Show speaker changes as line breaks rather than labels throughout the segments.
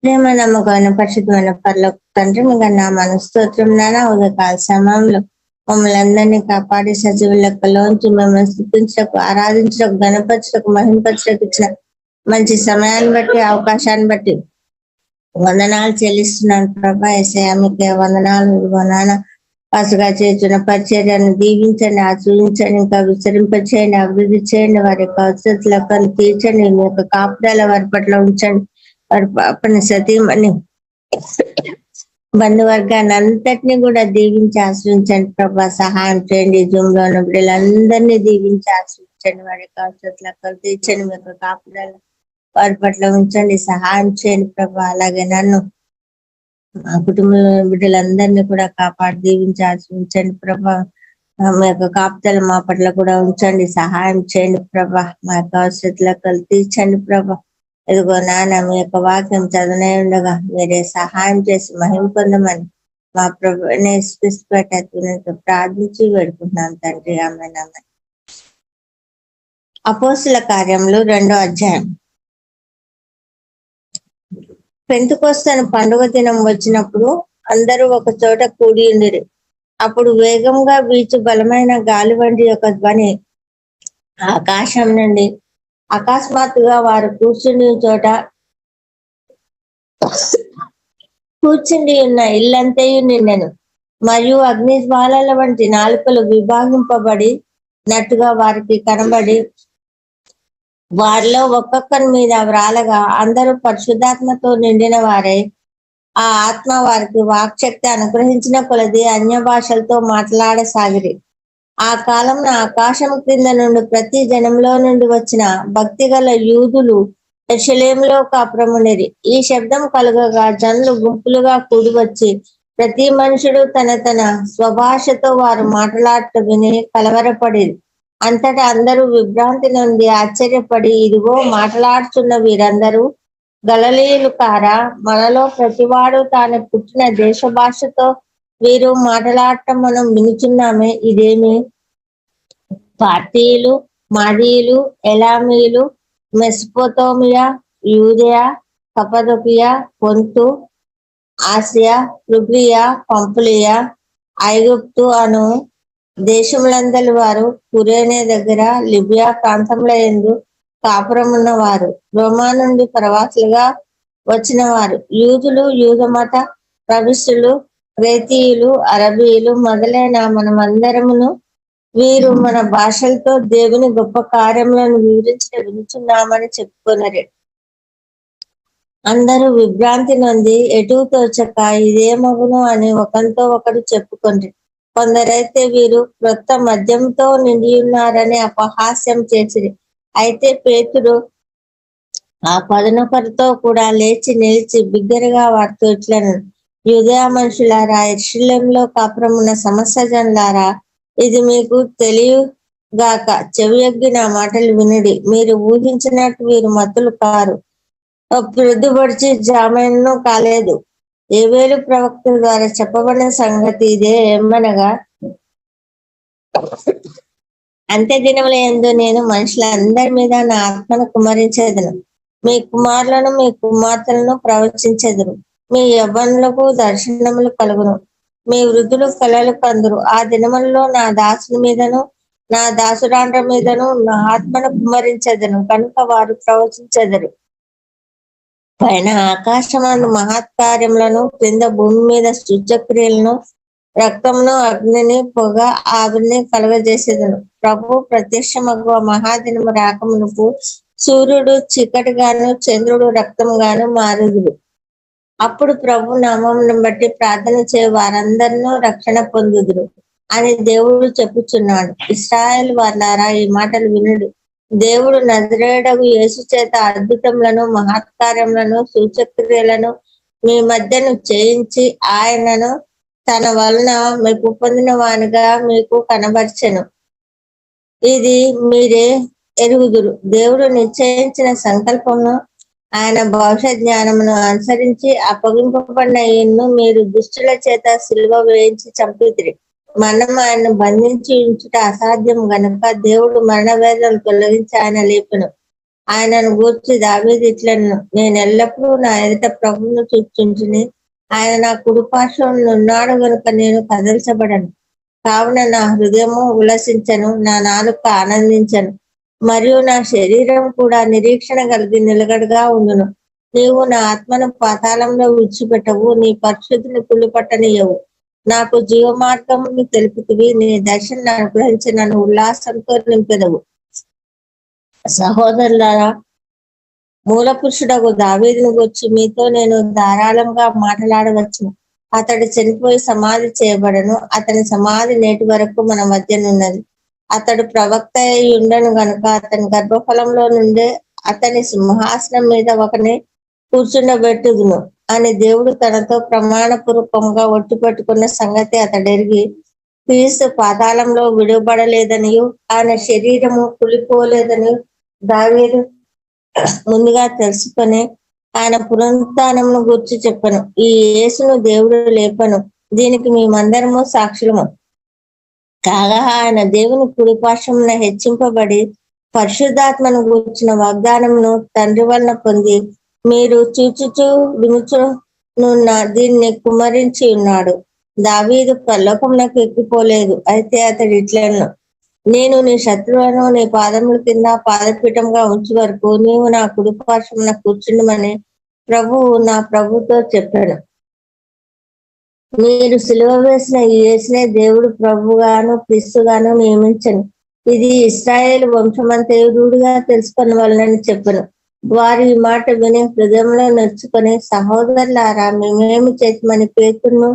ప్రేమ నమ్మకమైన పరిశుద్ధమైన పరలోక తండ్రి మీకు నా మనస్తోత్రం నానా ఉదయకాల సమయంలో మమ్మల్ని అందరినీ కాపాడి సజీవ లెక్కలోంచి మిమ్మల్ని స్థుతించకు ఆరాధించకు గణపరచకు మహింపరచకు ఇచ్చిన మంచి సమయాన్ని బట్టి అవకాశాన్ని బట్టి వందనాలు చెల్లిస్తున్నాను ప్రభా. ఎస్ఐ మీకు వందనాలు. ఇదిగో నాన్న పసుగా చేస్తున్న పరిచర్యను దీవించండి, ఆశ్రయించండి, ఇంకా విస్తరింపచేయండి, అభివృద్ధి చేయండి, వారి యొక్క అవసరాలను తీర్చండి, మీ యొక్క కాపుదల వారి పట్ల ఉంచండి. వారి పాపని సతీమణి బంధువర్గాన్ని అంతటినీ కూడా దీవించి ఆశ్రయించండి ప్రభా. సహాయం చేయండి. జూమ్ లో ఉన్న బిడ్డలందరినీ దీవించి ఆశ్రయించండి, వారి యొక్క అవసరాలను తీర్చండి, మీ యొక్క కాపుదల వారి పట్ల ఉంచండి, సహాయం చేయండి ప్రభా. అలాగే నన్ను మా కుటుంబంలో బిడ్డలందరినీ కూడా కాపాడి దీవించి ఆశ్రయించండి ప్రభా. మా యొక్క కాపుదలు మా పట్ల కూడా ఉంచండి, సహాయం చేయండి ప్రభా. మా యొక్క అవసరాలను తీర్చండి ప్రభా. ఇదిగో నాన్న మీ యొక్క వాక్యం చదవనే ఉండగా మీరే సహాయం చేసి మహిమ పొందమని మా ప్రభు ప్రార్థించి వేడుకుంటున్నాం తండ్రి. ఆమె అపోస్తుల కార్యములు 2వ అధ్యాయం. పెంతెకొస్తు పండుగ దినం వచ్చినప్పుడు అందరూ ఒక చోట కూడి ఉండిరి. అప్పుడు వేగంగా వీచు బలమైన గాలి వంటి ఒక ధ్వని ఆకాశం నుండి అకస్మాత్తుగా వారు కూర్చుని ఉన్న ఇల్లంతయు నిండెను. మరియు అగ్ని జ్వాలల వంటి నాలుకలు విభాగింపబడి నట్టుగా వారికి కనబడి వారిలో ఒక్కొక్కరి మీద వ్రాలగా అందరూ పరిశుద్ధాత్మతో నిండిన వారై ఆ ఆత్మ వారికి వాక్శక్తి అనుగ్రహించిన కొలది అన్య భాషలతో మాట్లాడసాగిరి. ఆ కాలంలో ఆకాశం క్రింద నుండి ప్రతి జనంలో నుండి వచ్చిన భక్తి గల యూదులు యెరూషలేములో కాపురమునిరి. ఈ శబ్దం కలుగగా జనులు గుంపులుగా కూడి వచ్చి ప్రతి మనుషుడు తన తన స్వభాషతో వారు మాట్లాడటం విని కలవరపడిరి. అంతటా అందరూ విభ్రాంతి నుండి ఆశ్చర్యపడి, ఇదిగో మాట్లాడుతున్న వీరందరూ గలిలయులు కారా? మనలో ప్రతివాడు తాను పుట్టిన దేశ భాషతో వీరు మాట్లాడటం మనం వినుచున్నామే. ఇదేమి? పార్తీయులు, మాదీయులు, ఎలామీయులు, మెస్పోతోమియా, యూదయ, కపదొకియా, పొంతు, ఆసియా, ఫ్రుగియా, పంఫులియా, ఐగుప్తు అను దేశములందరి వారు, కురేనే దగ్గర లిబియా ప్రాంతముల యందు కాపురమున్న వారు, రోమా నుండి ప్రవాసులుగా వచ్చిన వారు, యూదులు, యూదమత ప్రవిష్టులు, గ్రేతీయులు, అరబీయులు మొదలైన మనమందరమును వీరు మన భాషలతో దేవుని గొప్ప కార్యములను వివరించున్నామని చెప్పుకొనరే. అందరూ విభ్రాంతి నొంది ఎటు తోచక ఇదేమగును అని ఒకరితో ఒకరు చెప్పుకొండ్రి. కొందరైతే వీరు క్రొత్త మద్యంతో నిండి ఉన్నారని అపహాస్యం చేసిరి. అయితే పేతురు ఆ 11 కూడా లేచి నిలిచి బిగ్గరగా వారితో ఇట్లను, యూదయ మనుషులారా, యెరూషలేములో కాపురమున్న సమస్త జనులారా, ఇది మీకు తెలియగాక చెవియొగ్గి నా మాటలు వినుడి. మీరు ఊహించినట్టు వీరు మత్తులు కారు, ప్రొద్దుపడిచి జామను కాలేదు. ఏవేలు ప్రవక్తల ద్వారా చెప్పబడిన సంగతి ఇదే ఏమనగా, అంత్య దినముల యందు నేను మనుషులందరి మీద నా ఆత్మను కుమ్మరించేదను. మీ కుమారులను మీ కుమార్తెలను ప్రవచించెదరు. మీ యవ్వనులకు దర్శనములు కలుగును, మీ వృద్ధులు కలలు కందురు. ఆ దినములలో నా దాసుని మీదను నా దాసురాండ్ర మీదను నా ఆత్మను కుమ్మరించెదను కనుక వారు ప్రవచించెదరు. పైన ఆకాశమందు మహత్కార్యములను, క్రింద భూమి మీద సూచక్రియలను, రక్తమును, అగ్నిని, పొగ, ఆవిరిని కలుగజేసేదను. ప్రభు ప్రత్యక్షమగు మహాదినము రాకమునకు సూర్యుడు చీకటిగాను చంద్రుడు రక్తంగాను మారుదురు. అప్పుడు ప్రభు నామమును బట్టి ప్రార్థన చేయ వారందరినూ రక్షణ పొందుదురు అని దేవుడు చెప్పుచున్నాడు. ఇశ్రాయేలు వారులారా, ఈ మాటలు వినుడు. దేవుడు నజరేయుడగు యేసు చేత అద్భుతములను, మహత్కార్యములను, సూచక్రియలను మీ మధ్యను చేయించి ఆయనను తన వలన మీకు పొందిన వానిగా మీకు కనబర్చెను. ఇది మీరే ఎరుగుదురు. దేవుడు నిశ్చయించిన సంకల్పమును ఆయన భవిష్యత్ జ్ఞానమును అనుసరించి అప్పగింపబడిన ఈయన్ను మీరు దుష్టుల చేత సిలువ వేయించి చంపితిరి. మనం ఆయన్ను బంధించి ఉంచుట అసాధ్యం గనుక దేవుడు మరణ వేదనలు తొలగించి ఆయన లేపును. ఆయనను గూర్చి దావీదు ఇట్లను, నేను ఎల్లప్పుడూ నా ఎదుట ప్రభువును చూచుంటిని, ఆయన నా కుడిపార్శ్వమున ఉన్నాడు గనుక నేను కదల్చబడను. కావున నా హృదయము ఉల్లసించను, నా నాలుక ఆనందించను, మరియు నా శరీరం కూడా నిరీక్షణ కలిగి నిలకడగా ఉండును. నీవు నా ఆత్మను పాతాళంలో విడిచిపెట్టవు, నీ పరిశుద్ధిని కుళ్ళుపట్టనీయవు. నాకు జీవమార్గమును తెలుపుతివి, నీ దర్శనం అనుగ్రహించి నన్ను ఉల్లాసంతో నింపెదవు. సహోదరులారా, మూల పురుషుడకు దావీదును గూర్చి మీతో నేను ధారాళంగా మాట్లాడవచ్చును. అతడు చనిపోయి సమాధి చేయబడను, అతని సమాధి నేటి వరకు మన మధ్యనున్నది. అతడు ప్రవక్త అయి ఉండను గనుక అతని గర్భఫలంలో నుండే అతని సింహాసనం మీద ఒకని కూర్చుండబెట్టుదును అని దేవుడు తనతో ప్రమాణపూర్వకంగా ఒట్టు పెట్టుకున్న సంగతి అతడెరిగి, క్రీస్తు పాతాళంలో విడువబడలేదనియు ఆయన శరీరము కులిపోలేదని దావీదు ముందుగా తెలుసుకొని ఆయన పునరుత్థానమును గురించి చెప్పను. ఈ యేసును దేవుడు లేపను, దీనికి మేమందరము సాక్షులము. కాగా ఆయన దేవుని కుడిపార్శ్వమున హెచ్చింపబడి పరిశుద్ధాత్మను గూర్చిన వాగ్దానమును తండ్రి వలన పొంది, మీరు చూచుచూ వినుచునున్న దీన్ని కుమ్మరించి ఉన్నాడు. దావీదు పరలోకమునకు ఎక్కిపోలేదు, అయితే అతడు ఇట్లను, నేను నీ శత్రువులను నీ పాదముల కింద పాదపీఠంగా ఉంచు వరకు నీవు నా కుడిపార్శ్వమున కూర్చుండమని ప్రభువు నా ప్రభుతో చెప్పాడు. మీరు సిలువ వేసిన ఈ యేసునే దేవుడు ప్రభుగాను క్రీస్తుగాను నియమించను. ఇది ఇశ్రాయేలు వంశమంతయు రూఢిగా తెలుసుకున్న వలనని చెప్పను. వారు ఈ మాట విని హృదయంలో నొచ్చుకొని, సహోదరులారా, మేమేమి చేతమని పేతురును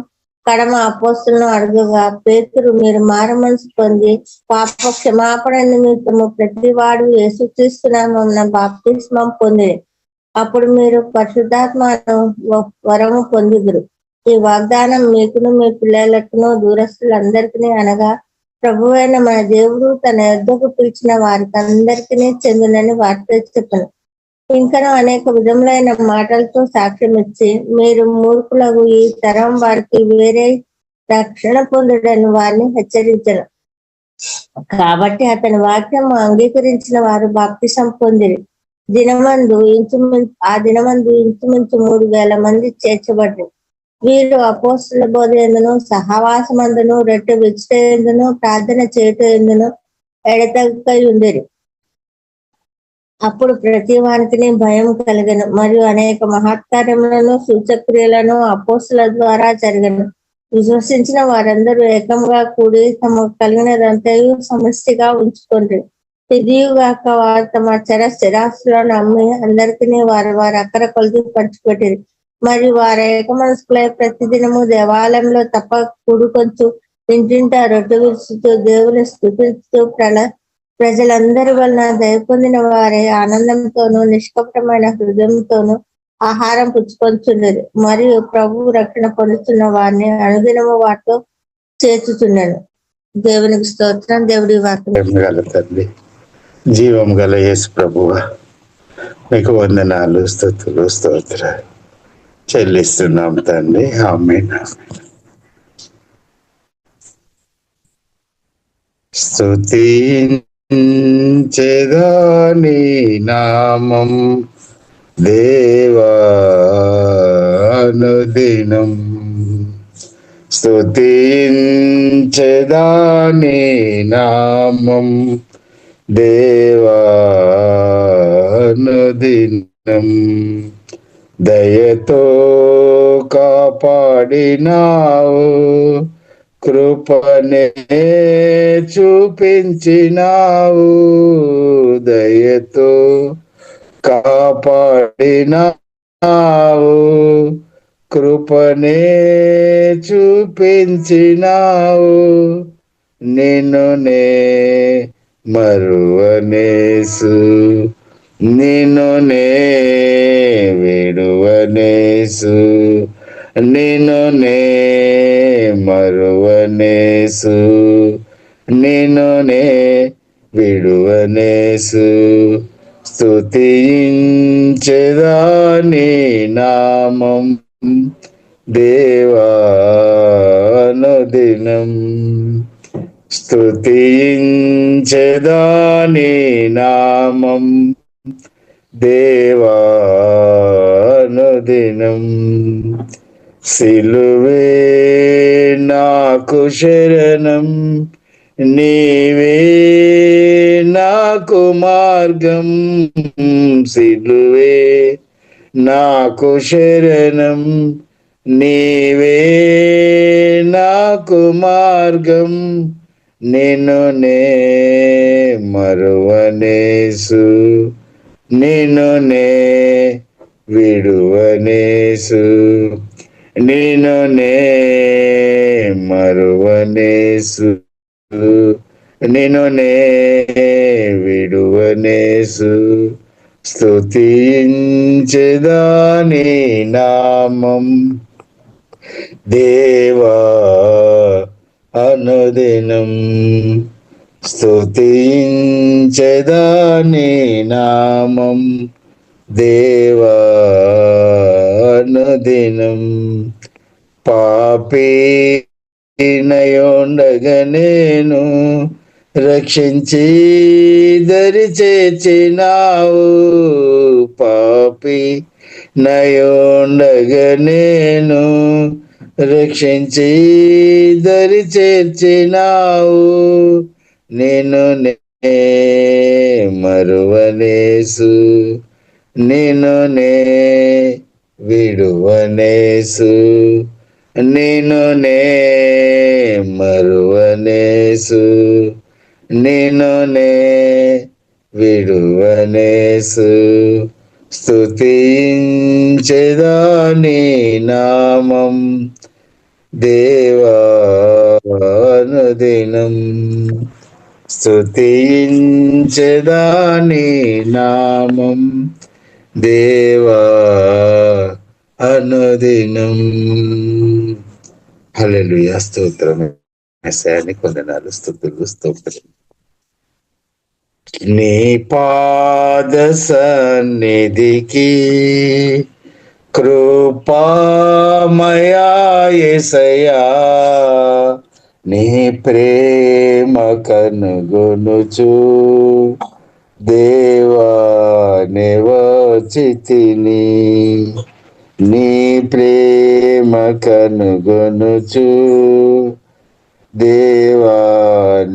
కడమ అపోస్తులను అడుగగా, పేతురు, మీరు మారుమనసు పొంది పాప క్షమాపణ నిమిత్తము ప్రతి వాడు యేసుక్రీస్తునామమున బాప్తిస్మం పొందిరి. అప్పుడు మీరు పరిశుద్ధాత్మను వరము పొందుదురు. ఈ వాగ్దానం మీకును మీ పిల్లలకును దూరస్తులందరికీ అనగా ప్రభువైన మన దేవుడు తన యొద్దకు పిలిచిన వారికి అందరికీ చెందునని వారితో చెప్పను. ఇంకనూ అనేక విధములైన మాటలతో సాక్ష్యం ఇచ్చి, మీరు మూర్ఖులకు ఈ తరం వారికి వేరే రక్షణ పొందుడని వారిని హెచ్చరించను. కాబట్టి అతని వాక్యం అంగీకరించిన వారు బాప్తిసం పొందిరి. ఆ దినమందు ఇంచుమించు 3,000 మంది చేర్చబడ్డారు. వీరు అపోస్తుల బోధ ఎందును, సహవాసమందును, రొట్టె విచ్చుట ఎందును, ప్రార్థన చేయుట ఎందును ఎడతెగక ఉండిరి. అప్పుడు ప్రతి వానికి భయం కలిగను, మరియు అనేక మహత్కార్యములను సూచక్రియలను అపోస్తుల ద్వారా జరిగను. విశ్వసించిన వారందరూ ఏకంగా కూడి తమ కలిగినదంతయు సమష్టిగా ఉంచుకుంటారు. ఇదిగాక వారు తమ స్థిరాస్తులను అమ్మి అందరికీ వారి అక్కర కొలిది పంచిపెట్టిరి. మరి వారు ఏక మనసుకులై ప్రతిదినము దేవాలయంలో తప్ప కూడుకొంచు ఇంటింటా రొట్టె విరుచుతూ దేవుని స్తుతిస్తూ ప్రజలందరి వలన దయ పొందిన వారి ఆనందంతోనూ నిష్కపటమైన హృదయంతోనూ ఆహారం పుచ్చుకొంచుండేది. మరియు ప్రభు రక్షణ పొందుతున్న వారిని అనుదినము వాటితో చేర్చుచున్నాను. దేవునికి స్తోత్రం. దేవుడి వాక్యం.
తండ్రి, జీవం గల యేసు ప్రభువ, మీకు వందనాలు, స్తుతులు, స్తోత్రాలు చెల్లిస్తున్నాం తండ్రి. ఆమేన్. స్తుతించెదా నీ నామం దేవా అనుదినం, స్తుతించెదా నీ నామం దేవా అనుదినం. దయతో కాపాడినావు, కృపనే చూపించినావు. దయతో కాపాడినావు, కృపనే చూపించినావు. నిన్ను నే మరువనేసు, నిన్ను నే విడువనేసు, నిన్ను నే మరువనేసు, నిన్ను నే విడువనేసు. స్తుతించెదా నీ నామం దేవా అనుదినం, స్తుతించెదా నీ నామం దేవానుదినం. సిలువే నాకు శరణం, నీవే నాకు మార్గం. సిలువే నాకు శరణం, నీవే నాకు మార్గం. నిన్ను నే మరువనేసు, నిన్ను నే విడువనేసు, నిన్ను నే మరువనేసు, నిన్ను నే విడువనేసు. స్తుతించెదాని నామం దేవా అనుదినం. స్తుతించెదాని నామం దేవా అనుదినం. పాపినయుండగా నేను రక్షించి దరి చేర్చినావు. పాపి నయుండగా నేను రక్షించి దరి చేర్చినావు. నేను నే మరువనేసు, నేను నే విడువనేసు, నేను నే మరువనేసు, నేను నే విడువనేసు. స్తుతించెదాని నామం దేవానుదినం. స్తుతించెదాని నామం దేవా అనుదినం. హల్లెలూయా. స్తోత్రం యేసయ్యాని కొందనాలు, స్తుతులు, స్తోత్రం. నీ పాద సన్నిధికి కృపామయా యేసయ్యా, నీ ప్రేమ కనుగొనుచు దేవా నివచితిని. నీ ప్రేమ కనుగొనుచు దేవా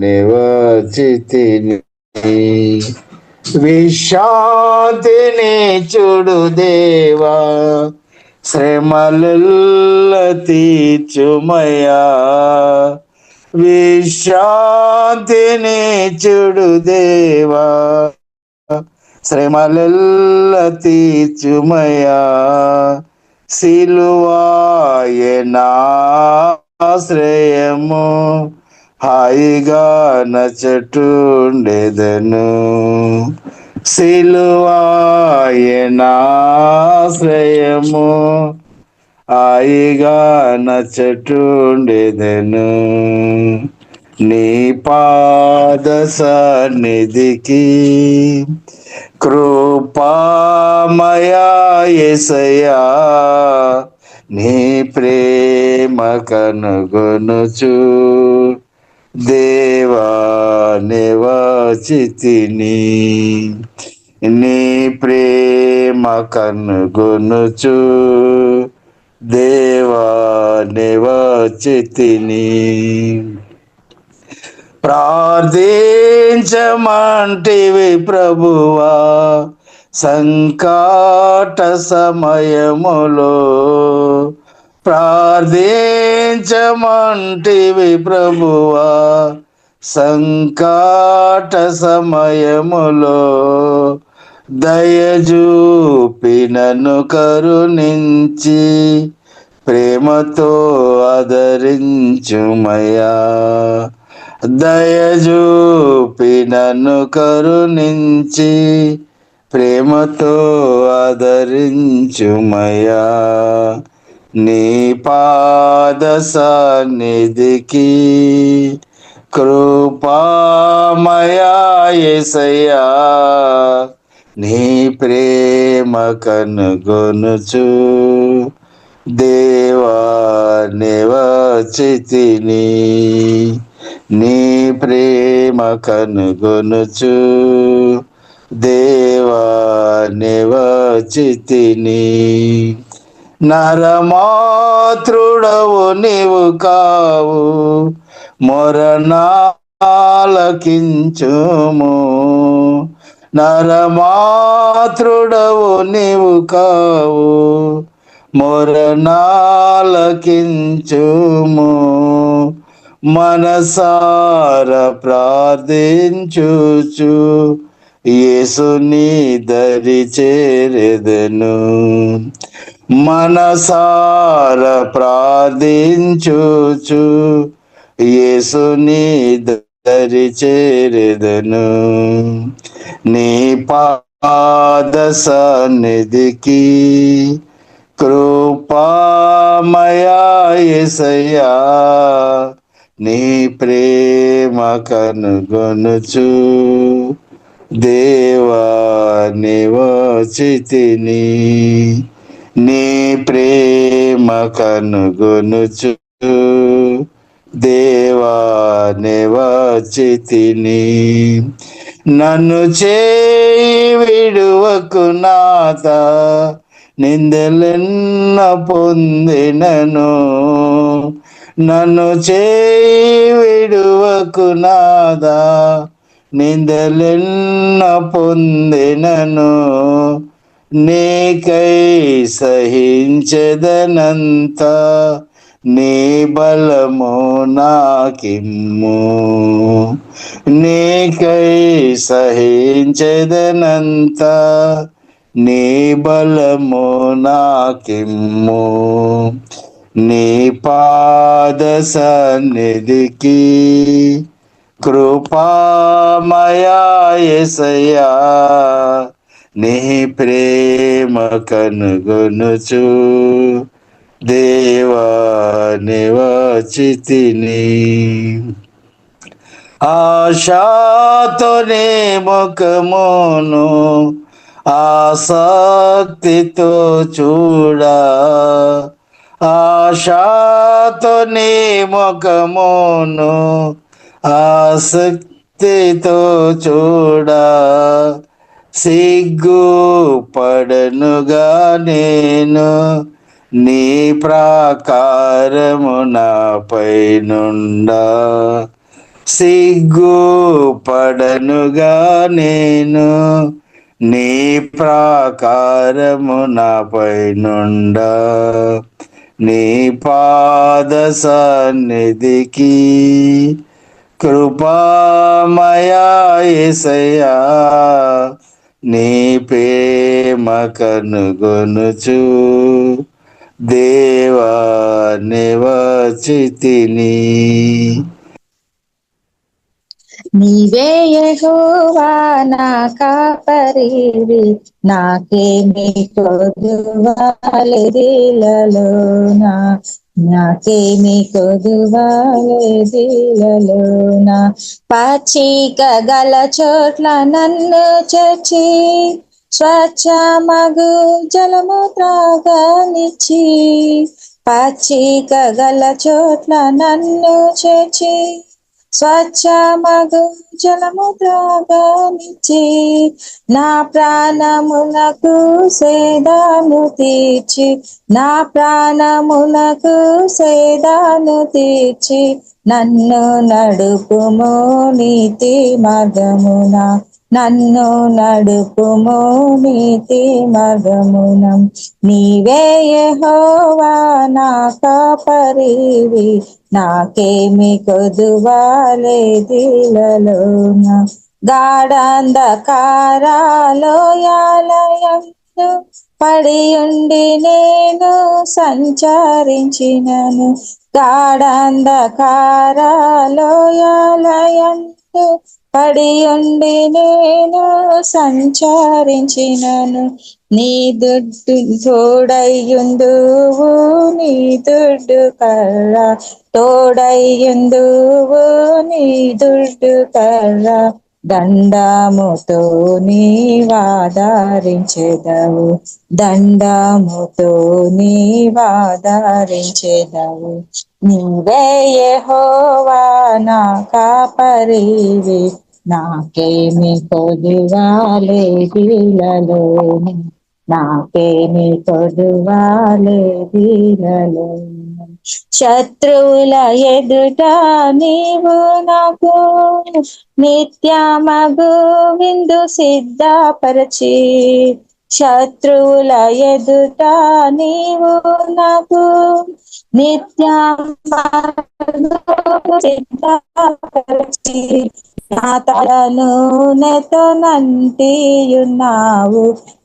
నివచితిని. విశాంతిని చూడు దేవా, శ్రమలెల్ల తీర్చుమయ్యా. విశాంతిని చూడు దేవా, శ్రమలెల్ల తీర్చుమయ్యా. సిలువాయే నా ఆశ్రయము, హాయిగా నచటుండెదను. సిలువాయే నా ఆశ్రయము, హాయిగా నచటుండెదను. నీ పాద సన్నిధికి కృపామయా యేసయ్యా, నీ ప్రేమ కనుగొనుచు దేవా నివచితిని. నీ ప్రేమ కనుగొనుచు దేవా నివచితిని. ప్రార్థించమంటివి ప్రభువా, సంకట సమయములో. ప్రార్థించమంటివి ప్రభువా, సంకట సమయములో. దయచూపి నన్ను కరుణించి ప్రేమతో ఆదరించుమయ్యా. దయచూపి నన్ను కరుణించి ప్రేమతో ఆదరించుమయ్యా. నీ పాద సన్నిధికి కృపామయా యేసయ్యా, నీ ప్రేమ కనుగొనుచు దేవా నివచితిని. నీ ప్రేమ కనుగొనుచు దేవా నివచితిని. నరమాతృడవు నీవు కావు, మొరనాలకించుము. నరమాతృడవు నీవు కావు, మొరనాలకించుము. మనసార ప్రార్థించుచు యేసుని దరి చేరెదను. మనసార ప్రార్థించుచు యేసుని దరి చేరెదను. నీ పాద సన్నిధికి కృపామయా యేసయ్యా, నీ ప్రేమ కనుగొనుచు దేవా నివచితిని. నీ ప్రేమ కనుగొనుచు దేవా నివచితిని. నన్ను చేయి విడువకు నాథ, నిందలెన్న పొందినను. నన్ను చేయి విడువకు నాథ, నిందలెన్న పొందినను. నీకై సహించెదనంత, నీ బలము నాకిమ్ము. నీకై సహించెదనంత, నీ బలము నాకిమ్ము. నీ పాద సన్నిధికి కృపామయా యేసయ్యా, నీ ప్రేమ కనుగొనుచు దేవా నివచితిని. ఆశాతోనే ముఖమును ఆసక్తితో చూడా, ఆశాతోనే ముఖమును ఆసక్తితో చూడా. సిగ్గు పడనుగా నేను, నీ ప్రాకారము నాపై నుండా. సిగ్గు పడనుగా నేను, నీ ప్రాకారము నాపై నుండా. నీ పాద సన్నిధికి కృపామయా యేసయ్యా, నీ ప్రేమ కనుగొనుచు దేవా నివచితిని.
నీవే యెహోవా నా కాపరివి, నాకేమి కొదువాలెదిలలోనా. నాకేమి కొదువాలెదిలలోనా. పచ్చిక గల చోట్ల నన్ను చేర్చి, స్వచ్ఛమగు జలము త్రాగనిచ్చి. పచ్చిక గల చోట్ల నన్ను చేర్చి, స్వచ్ఛమగు జలము త్రాగనిచ్చి. నా ప్రాణమునకు సేదాను తీర్చి, నా ప్రాణమునకు సేదాను తీర్చి. నన్ను నడుపుము నీతి మార్గమున, నన్ను నడుపుము నీతి మార్గమున. నీవే యెహోవా నా కాపరివి, నాకేమి కొదువాలెదిలలోన. గాఢాంధకారాలోయాలయందు పడియుండి నేను సంచరించినను. గాఢాంధకారాలోయాలయందు పడియుండి నేను సంచరించినను. నీ దుడ్డు తోడయ్యుందువు, నీ దుడ్డు కర్ర తోడయ్యుందువు, నీ దుడ్డు కర్ర. దండముతో నీవాదరించెదవు, దండముతో నీవాదరించెదవు. నీవే యెహోవా నా కాపరివి, నాకేమి కొదువాలేదిలలో, నాకేమి కొదువాలేదిలలో. శత్రువుల ఎదుట నీవు నాకు నిత్యమగు విందు సిద్ధపరచి, శత్రువుల ఎదుట నీవు నాకు నిత్యమగు సిద్ధపరచి, నా తలను నెతో నంటియున్నావు,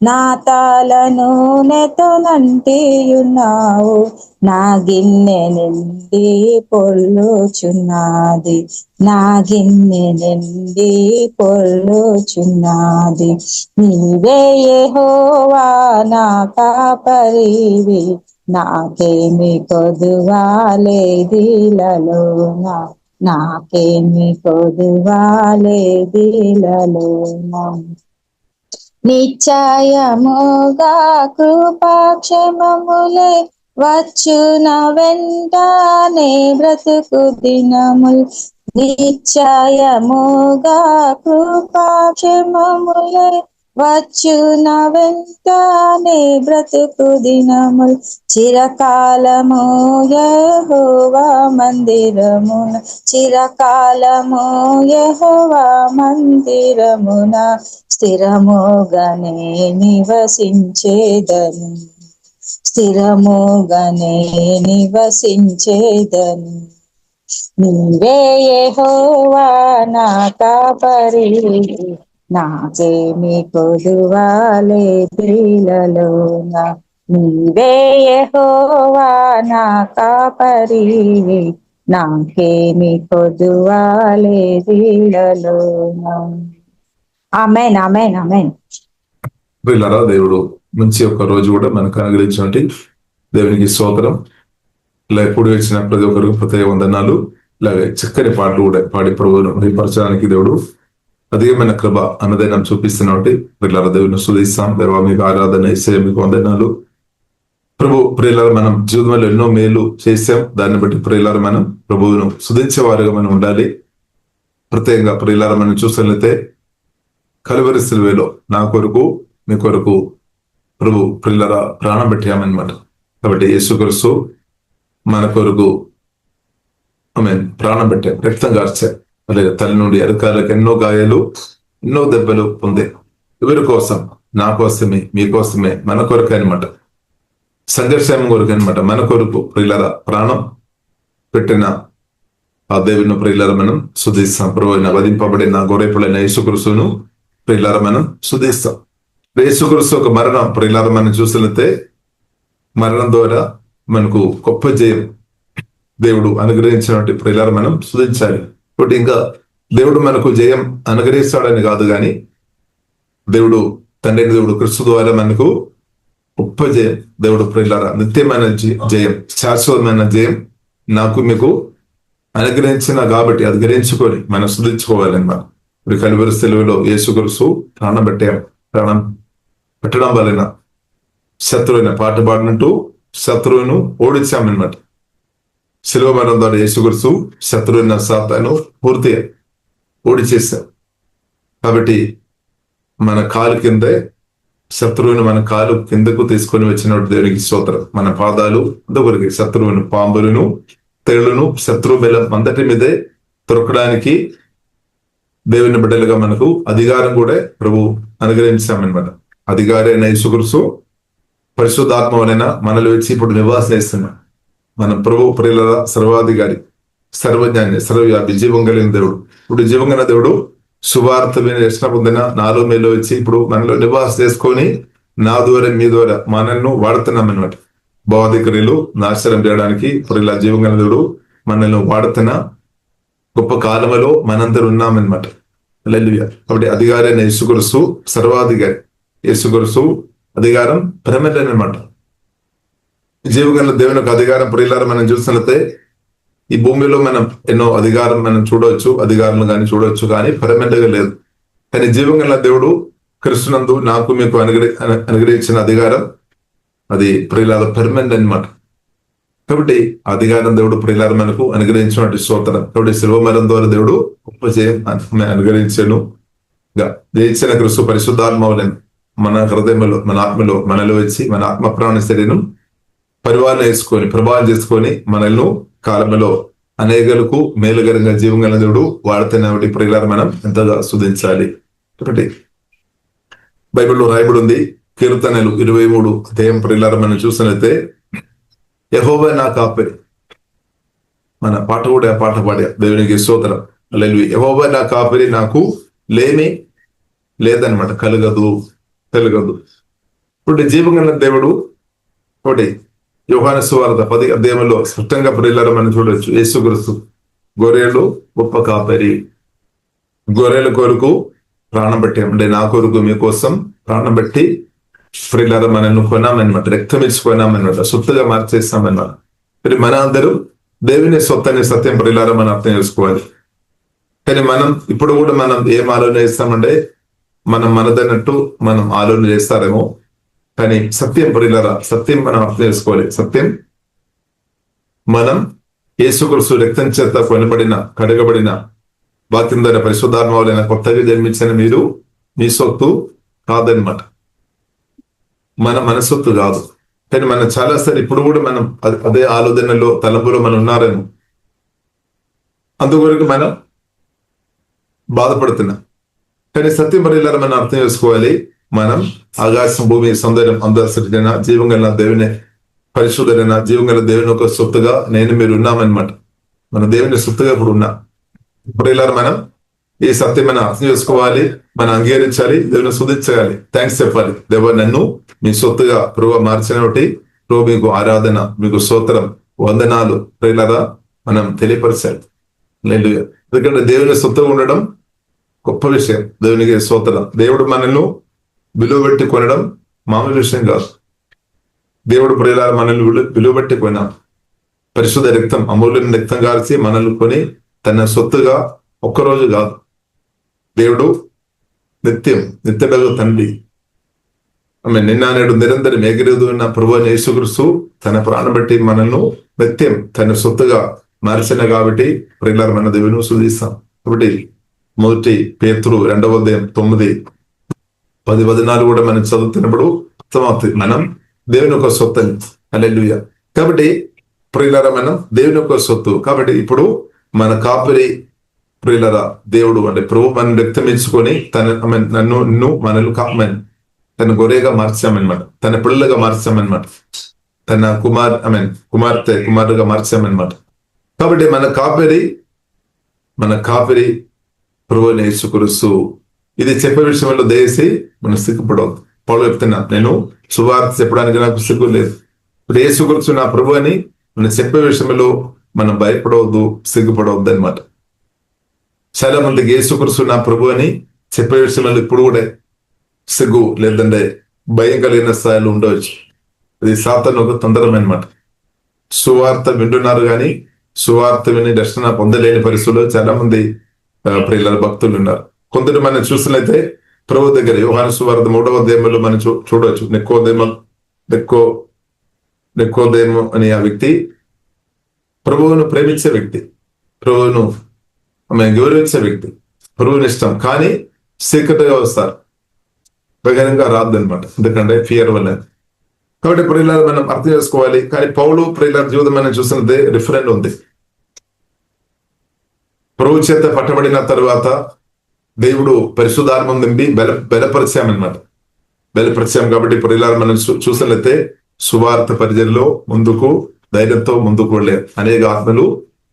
నా తలను నెతో నంటియున్నావు. నా గిన్నె నిండి పొర్లుచున్నది, నా గిన్నె నిండి పొర్లుచున్నది. నీవే యెహోవా నా కాపరివి, నాకేమి కొదువాలేదిలలో, నాకేమి కొదువాలేదిలలో. నిశ్చయముగా కృపాక్షేమములే వచ్చున వెంటనే బ్రతుకు దినములు, నిశ్చయముగా కృపాక్షేమములే వచ్చున వెంటనే బ్రతుకు దినములు. చిరకాలము యెహోవా మందిరమున, చిరకాలము యెహోవా మందిరమున స్థిరముగానే నివసించేదను, స్థిరముగానే నివసించేదను. నీవే యెహోవా నా కాపరివి, నాకేమి కొదువాలేదిలలో. నీవే యెహోవా నా కాపరివి, నాకేమి కొదువాలేదిలలో. ఆమేన్, ఆమేన్, ఆమేన్.
వీళ్ళరా దేవుడు మంచి ఒక రోజు కూడా మనకు అనుగ్రహించినట్టు దేవునికి స్తోత్రం. ఇలా ఎప్పుడు వచ్చిన ప్రతి ఒక్కరికి ప్రత్యేక వందనాలు. ఇలాగే చక్కని పాటలు కూడా పాడి ప్రభువును మహిమపరచడానికి దేవుడు అధికమైన కృప అన్నదైనా చూపిస్తున్నట్టు వీళ్ళరా దేవుని స్తుతిస్తాం. దేవా మీకు ఆరాధన ఇస్తే మీకు వందనాలు ప్రభు. ప్రియులారా మనం జీవితంలో ఎన్నో మేలు చేసాం, దాన్ని బట్టి ప్రియులారా మనం ప్రభువును స్తుతించే వారుగా మనం ఉండాలి. ప్రత్యేకంగా ప్రియులారా మనం చూసినట్లయితే కలువరి సిలువలో నా కొరకు మీ కొరకు ప్రభు ప్రియులారా ప్రాణం పెట్టామన్నమాట. కాబట్టి యేసుక్రీస్తు మన కొరకు ప్రాణం పెట్టాం, రక్తం కార్చాం. అలాగే తల్లి నుండి అరకాలకు ఎన్నో గాయాలు, ఎన్నో దెబ్బలు పొందే ఎవరి కోసం? నా కోసమే, మీకోసమే, మన కొరకు అనమాట, సంఘర్షం కొరకు అనమాట. మన కొరకు ప్రియులారా ప్రాణం పెట్టిన ఆ దేవుని ప్రియులారా మనం స్తుతిస్తాం. ప్రభువున వధింపబడిన గొర్రెపిల్లైన యేసుక్రీస్తును ప్రియులారా మనం స్తుతిస్తాం. యేసుక్రీస్తు ఒక మరణం ప్రియులారా మనం చూసినట్లయితే మరణం ద్వారా మనకు గొప్ప జయం దేవుడు అనుగ్రహించినట్టు ప్రియులారా మనం స్తుతించాలి. కాబట్టి ఇంకా దేవుడు మనకు జయం అనుగ్రహిస్తాడని కాదు, కానీ దేవుడు తండ్రి దేవుడు క్రీస్తు ద్వారా మనకు గొప్ప జయం దేవుడు ప్రియులారా నిత్యమైన జయం, శాశ్వతమైన జయం నాకు మీకు అనుగ్రహించిన కాబట్టి అది గ్రహించుకొని మనం స్తుతించుకోవాలన్నమాట. ఇప్పుడు కలువరి సిలువలో యేసుక్రీస్తు ప్రాణం పెట్టడం వలన శత్రువుని పాట పాడినట్టు శత్రువును ఓడించామన్నమాట. శిలువ మరణం ద్వారా యేసుక్రీస్తు శత్రువుని సాతాను పూర్తిగా ఓడిచేశాం. కాబట్టి మన కాలు కిందే శత్రువుని మన కాలు కిందకు తీసుకొని వచ్చినట్టు దేవునికి స్తోత్రం. మన పాదాలు అంతవరకు శత్రువును, పాంబులను, తేళ్లను, శత్రు బలం అంతటి మీదే తొరకడానికి దేవుని బిడ్డలుగా మనకు అధికారం కూడా ప్రభు అనుగ్రహించామన్నమాట. అధికారి అయిన యేసుక్రీస్తు పరిశుద్ధాత్మ వలన మనలో వచ్చి ఇప్పుడు నివాసం చేస్తున్నాం. మన ప్రభు ప్రియుల సర్వాధికారి, సర్వజ్ఞాని, సర్వవ్యాపి, జీవం కలిగిన దేవుడు. ఇప్పుడు జీవం కలిగిన దేవుడు సువార్త రక్షణ పొందిన నాలో మీలో వచ్చి ఇప్పుడు మనలో నివాసం చేసుకొని నా ద్వారా మీ ద్వారా మనల్ని వాడుతున్నాం అన్నమాట. బౌద్ధికరీలు నాశనం చేయడానికి ప్రియుల జీవం కలిగిన దేవుడు మనల్ని వాడుతున్న గొప్ప కాలంలో మనందరూ ఉన్నామన్నమాట. హల్లెలూయా. కాబట్టి అధికారి అయిన యేసుక్రీస్తు సర్వాధికారి. యేసుక్రీస్తు అధికారం పరమేశ్వరుని అన్నమాట. జీవగల దేవుని యొక్క అధికారం ప్రియులారా మనం చూసినట్లయితే ఈ భూమిలో మనం ఎన్నో అధికారం మనం చూడవచ్చు, అధికారులు కానీ చూడవచ్చు, కానీ పరమెంటగా లేదు. కానీ జీవగల దేవుడు క్రీస్తునందు నాకు మీకు అనుగ్రహించిన అధికారం అది ప్రియులారా పర్మనెంట్ అన్నమాట. కాబట్టి అధికారం దేవుడు ప్రియులారా మనకు అనుగ్రహించినటువంటి స్తోత్రం. కాబట్టి శిలువ మరణం ద్వారా దేవుడు గొప్ప జయం అనుగ్రహించను. జయించిన క్రీస్తు పరిశుద్ధాత్మవులను మన హృదయంలో, మన ఆత్మలో, మనలో వచ్చి మన ఆత్మ ప్రాణ శరీరం పరివారణ వేసుకొని ప్రభావం చేసుకొని మనల్ని కాలంలో అనేకలకు మేలుగరంగా జీవంగా దేవుడు వాడుతున్న ప్రియులారా మనం ఎంతగా స్తుతించాలి. కాబట్టి బైబిల్లో రాయబడి ఉంది, కీర్తనలు 23 అధ్యాయం ప్రియులారా మనం చూసినట్లయితే, యెహోవా నా కాపరి. మన పాట కూడా పాట పాడా, దేవునికి స్తోత్రం. హల్లెలూయా. యెహోవా నా కాపరి, నాకు లేమి లేదనమాట, కలగదు. ఇప్పుడు జీవగల దేవుడు ఒకటి యోహాను సువార్త 10 అధ్యాయంలో స్పష్టంగా ప్రియులారా మనం చూడొచ్చు. యేసుక్రీస్తు గొర్రెలు గొప్ప కాపరి, గొర్రెల కొరకు ప్రాణం పెట్టి, అంటే నా కొరకు మీకోసం ప్రాణం పెట్టి ప్రియులారా మనల్ని కొన్నామన్నమాట, రక్తం ఇచ్చి కొన్నామన్నమాట, సొత్తుగా మార్చేస్తామన్నమాట. మరి మన అందరూ దేవుని సొత్తని సత్యం ప్రియులారా మనం అర్థం చేసుకోవాలి. కానీ మనం ఇప్పుడు కూడా మనం ఏం ఆలోచన చేస్తామంటే, మనం మనదన్నట్టు మనం ఆలోచన చేస్తారేమో, కానీ సత్యం ప్రియులారా, సత్యం మనం అర్థం చేసుకోవాలి. సత్యం మనం యేసుక్రీస్తు రక్తం చేత కొనబడిన, కడగబడిన, వాక్యం ద్వారా పరిశుద్ధాత్మవలైన కొత్తగా జన్మించిన మీరు మీ సొత్తు కాదనమాట, మన సొత్తు కాదు. కానీ మనం చాలాసార్లు ఇప్పుడు కూడా మనం అదే ఆలోచనలో, తలంపులో మనం ఉన్నారేమో, అందుకొరకు మనం బాధపడుతున్నాం. కానీ సత్యం ప్రియులారా మనం అర్థం చేసుకోవాలి. మనం ఆకాశం, భూమి, సౌందర్యం, అందరిన జీవం గల దేవుని పరిశుద్ధమైన జీవం గల దేవుని ఒక సొత్తుగా నేను మీరు ఉన్నామన్నమాట. మన దేవుని సొత్తుగా ఇప్పుడు ఉన్నాం. ప్రియులారా మనం ఈ సత్యం మనం అర్థం చేసుకోవాలి, మనం అంగీకరించాలి, దేవుని స్తుతించాలి, థ్యాంక్స్ చెప్పాలి. దేవ నన్ను మీ సొత్తుగా ప్రభు మార్చిన ఒకటి ప్రభు మీకు ఆరాధన, మీకు స్తోత్రం, వందనాలు ప్రియులారా మనం తెలియపరచాలి. హల్లెలూయా. ఎందుకంటే దేవుని సొత్తుగా ఉండడం గొప్ప విషయం. దేవునికి స్తోత్రం. దేవుడు మనల్ని విలువబెట్టి కొనడం మామూలు విషయం కాదు. దేవుడు ప్రియులారా మనల్ని విలువబెట్టి కొన్నాం. పరిశుద్ధ రక్తం, అమూల్యమైన రక్తం కార్చి మనల్ని కొని తన సొత్తుగా ఒక్కరోజు కాదు. దేవుడు నిత్యుడగు తండ్రి, ఆమె నిన్న నేడు నిరంతరం ఎగిరేదు ఉన్న ప్రభువైన యేసుక్రీస్తు తన ప్రాణం బట్టి మనల్ని నిత్యం తన సొత్తుగా మార్చిన కాబట్టి ప్రియులారా మన దేవుని స్తుతిస్తాం. కాబట్టి 1 పేతురు 2వ అధ్యాయం 9-10 కూడా మనం చదువుతున్నప్పుడు అర్థమవుతుంది, మనం దేవుని ఒక సొత్తని. హల్లెలూయా. కాబట్టి ప్రియులారా మనం దేవుని ఒక సొత్తు. కాబట్టి ఇప్పుడు మన కాపరి ప్రియులారా దేవుడు, అంటే ప్రభు మనం రక్తమించుకొని నిన్ను మనల్ని తన గొర్రెగా మార్చామన్నమాట, తన పిల్లలుగా మార్చామన్నమాట, తన కుమారుగా మార్చామన్నమాట. కాబట్టి మన కాపరి ప్రభువైన యేసుక్రీస్తు. ఇది చెప్పే విషయంలో దయచేసి మనం సిగ్గుపడవద్దు. పౌలు చెప్తున్నా, నేను సువార్త చెప్పడానికి నాకు సిగ్గు లేదు. ఇప్పుడు యేసుక్రీస్తు నా ప్రభు అని మనం చెప్పే విషయంలో మనం భయపడవద్దు, సిగ్గుపడవద్దు అనమాట. చాలా మందికి యేసుక్రీస్తు నా ప్రభు అని చెప్పే విషయంలో ఇప్పుడు కూడా సిగ్గు లేదంటే భయం కలిగిన స్థాయిలో ఉండవచ్చు. అది సాతాను ఒక తొందరం అనమాట. సువార్త వింటున్నారు కానీ సువార్త విని రక్షణ పొందలేని పరిస్థితుల్లో చాలా మంది ప్రియుల భక్తులు ఉన్నారు. కొందరు మనం చూసినట్లయితే ప్రభు దగ్గర యోహాను సువార్త 3వ అధ్యాయంలో మనం చూడవచ్చు. నికోదేము అనే ఆ వ్యక్తి ప్రభువును ప్రేమించే వ్యక్తి, ప్రభువును గౌరవించే వ్యక్తి, ప్రభువుని ఇష్టం, కానీ సీక్రెట్గా వస్తారు, బహిరంగంగా రాదు అనమాట, ఎందుకంటే ఫియర్ వల్ల. కాబట్టి ప్రియులారా మనం అర్థం చేసుకోవాలి. కానీ పౌలు ప్రియులారా జీవితం మనం చూసినదే డిఫరెంట్ ఉంది. ప్రభు చేత పట్టబడిన తర్వాత దేవుడు పరిశుద్ధాత్మం నింపి బలపరిచామన్నమాట, బలపరిచాం. కాబట్టి ప్రియులారా మనం చూసినట్లయితే సువార్త పరిచర్యలో ముందుకు ధైర్యంతో ముందుకు వెళ్ళే అనేక ఆత్మలు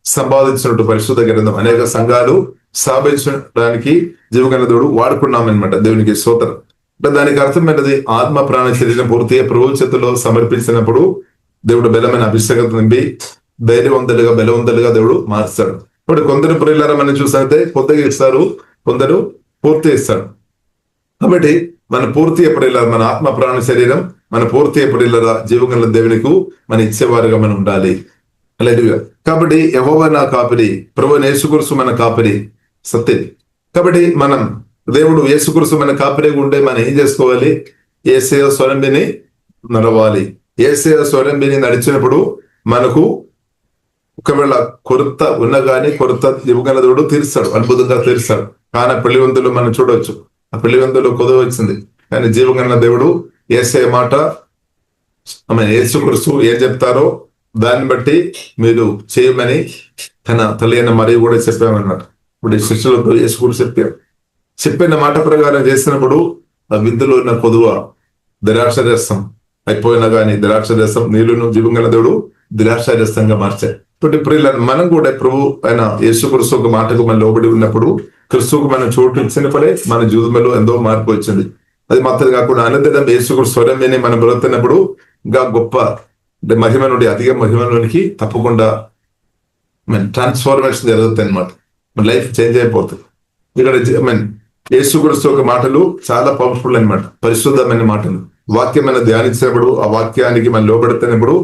సంపాదించినట్టు పరిశుద్ధ గ్రంథం అనేక సంఘాలు స్థాపించడానికి జీవగల దేవుడు వాడుకున్నామన్నమాట. దేవునికి స్తోత్రం. అంటే దానికి అర్థమైనది ఆత్మ ప్రాణ శరీరం పూర్తిగా ప్రభు చేతిలో సమర్పించినప్పుడు దేవుడు బలమైన అభిషేకత నింపి ధైర్యవంతులుగా బలవంతులుగా దేవుడు మార్చాడు. ఇప్పుడు కొందరు ప్రియులారా మనం చూసినట్లయితే కొద్దిగా ఇస్తారు, కొందరు పూర్తి ఇస్తాడు. కాబట్టి మన పూర్తి ప్రియులారా, మన ఆత్మ ప్రాణ శరీరం మన పూర్తి ప్రియులారా జీవగల దేవునికి మన ఇచ్చేవారుగా మనం ఉండాలి. హల్లెలూయా. కాబట్టి యెహోవా నా కాపరి, ప్రభువైన యేసుక్రీస్తు మన కాపరి, సత్యం. కాబట్టి మనం దేవుడు యేసుక్రీస్తు మన కాపరిగా ఉండే మనం ఏం చేసుకోవాలి? యేసయ్య స్వరం విని నడవాలి. యేసయ్య స్వరం విని నడిచినప్పుడు మనకు ఒకవేళ కొరత ఉన్నా కానీ కొరత ఇవ్వగల దేవుడు తీరుస్తాడు, అద్భుతంగా తీరుస్తాడు. కానీ పెళ్లివంతులు మనం చూడవచ్చు, ఆ పెళ్లివంతులు కొదవ వచ్చింది. కానీ జీవగల దేవుడు యేసయ్య మాట, యేసుక్రీస్తు ఏం చెప్తారో దాన్ని బట్టి మీరు చేయమని తన తల్లి అయిన మరి కూడా చెప్పామన్నమాట. ఇప్పుడు ఈ శిష్యులతో యేసుక్రీస్తు చెప్పిన మాట ప్రకారం చేసినప్పుడు ఆ విందులో ఉన్న కొదువ ద్రాక్ష రసం అయిపోయినా కానీ ద్రాక్ష రసం నీళ్లను జీవంగల దేవుడు ద్రాక్ష రసంగా మార్చాయి. ఇప్పుడు మనం కూడా ప్రభు ఆయన యేసుక్రీస్తు ఒక మాటకు మనం లోబడి ఉన్నప్పుడు క్రీస్తుకు మనం చోటు ఇచ్చినప్పుడే మన జీవితంలో ఎంతో మార్పు వచ్చింది. అది మాత్రం కాకుండా అనంతరం యేసుక్రీస్తు స్వరం విని మనం బ్రతుకున్నప్పుడు ఇంకా గొప్ప మహిమ నుండి అధిక మహిమలోనికి తప్పకుండా ట్రాన్స్ఫార్మేషన్ జరుగుతుంది అనమాట. మన లైఫ్ చేంజ్ అయిపోతుంది. ఇక్కడ యేసుక్రీస్తు ఒక మాటలు చాలా పవర్ఫుల్ అనమాట, పరిశుద్ధమైన మాటలు. వాక్యమైన ధ్యానించినప్పుడు ఆ వాక్యానికి మనం లోబడుతున్నప్పుడు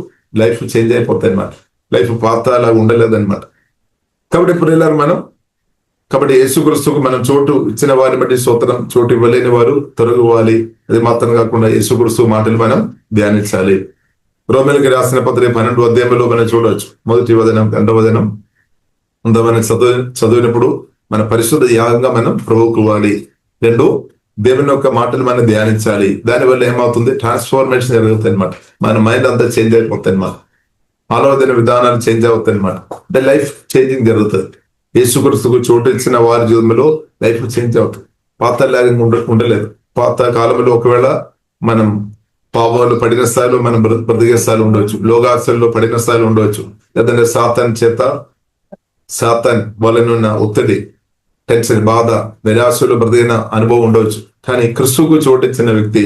లైఫ్ చేంజ్ అయిపోతాయి అనమాట. లైఫ్ పాతాలా ఉండలేదన్నమాట. కాబట్టి ఇప్పుడు వెళ్ళారు మనం. కాబట్టి యేసుక్రీస్తుకు మనం చోటు ఇచ్చిన వారిని బట్టి స్తోత్రం. చోటు ఇవ్వలేని వారు తొలగివ్వాలి. అది మాత్రం కాకుండా యేసుక్రీస్తు మాటలు మనం ధ్యానించాలి. రోమిలికి రాసిన పత్రిక 12వ అధ్యాయంలో మనం చూడవచ్చు. 1వ వచనం 2వ వచనం మనం చదివినప్పుడు మన పరిశుద్ధ యాగంగా మనం ప్రభువుకు ఇవ్వాలి. 2 దేవుని యొక్క మాటలు మనం ధ్యానించాలి. దానివల్ల ఏమవుతుంది, ట్రాన్స్ఫార్మేషన్ జరుగుతుంది అనమాట. మన మైండ్ అంతా చేంజ్ అయిపోతుంది అనమాట. ఆలోచన విధానాలు చేంజ్ అవుతాయి అనమాట. అంటే లైఫ్ చేంజింగ్ జరుగుతుంది. యేసుక్రీస్తుకు చోటు ఇచ్చిన వారి జీవితంలో లైఫ్ చేంజ్ అవుతుంది. పాత లాగా ఉండలేదు. పాత కాలంలో ఒకవేళ మనం పాపాలు పడిన స్థాయిలో మనం బ్రతికే స్థాయిలో ఉండవచ్చు, లోకాశల్లో పడిన స్థాయిలో ఉండవచ్చు, లేదంటే సాతాన్ వలనున్న ఒత్తిడి, టెన్షన్, బాధ, నిరాశలో బ్రతికిన అనుభవం ఉండవచ్చు. కానీ క్రీస్తుకు చోటిచ్చిన వ్యక్తి,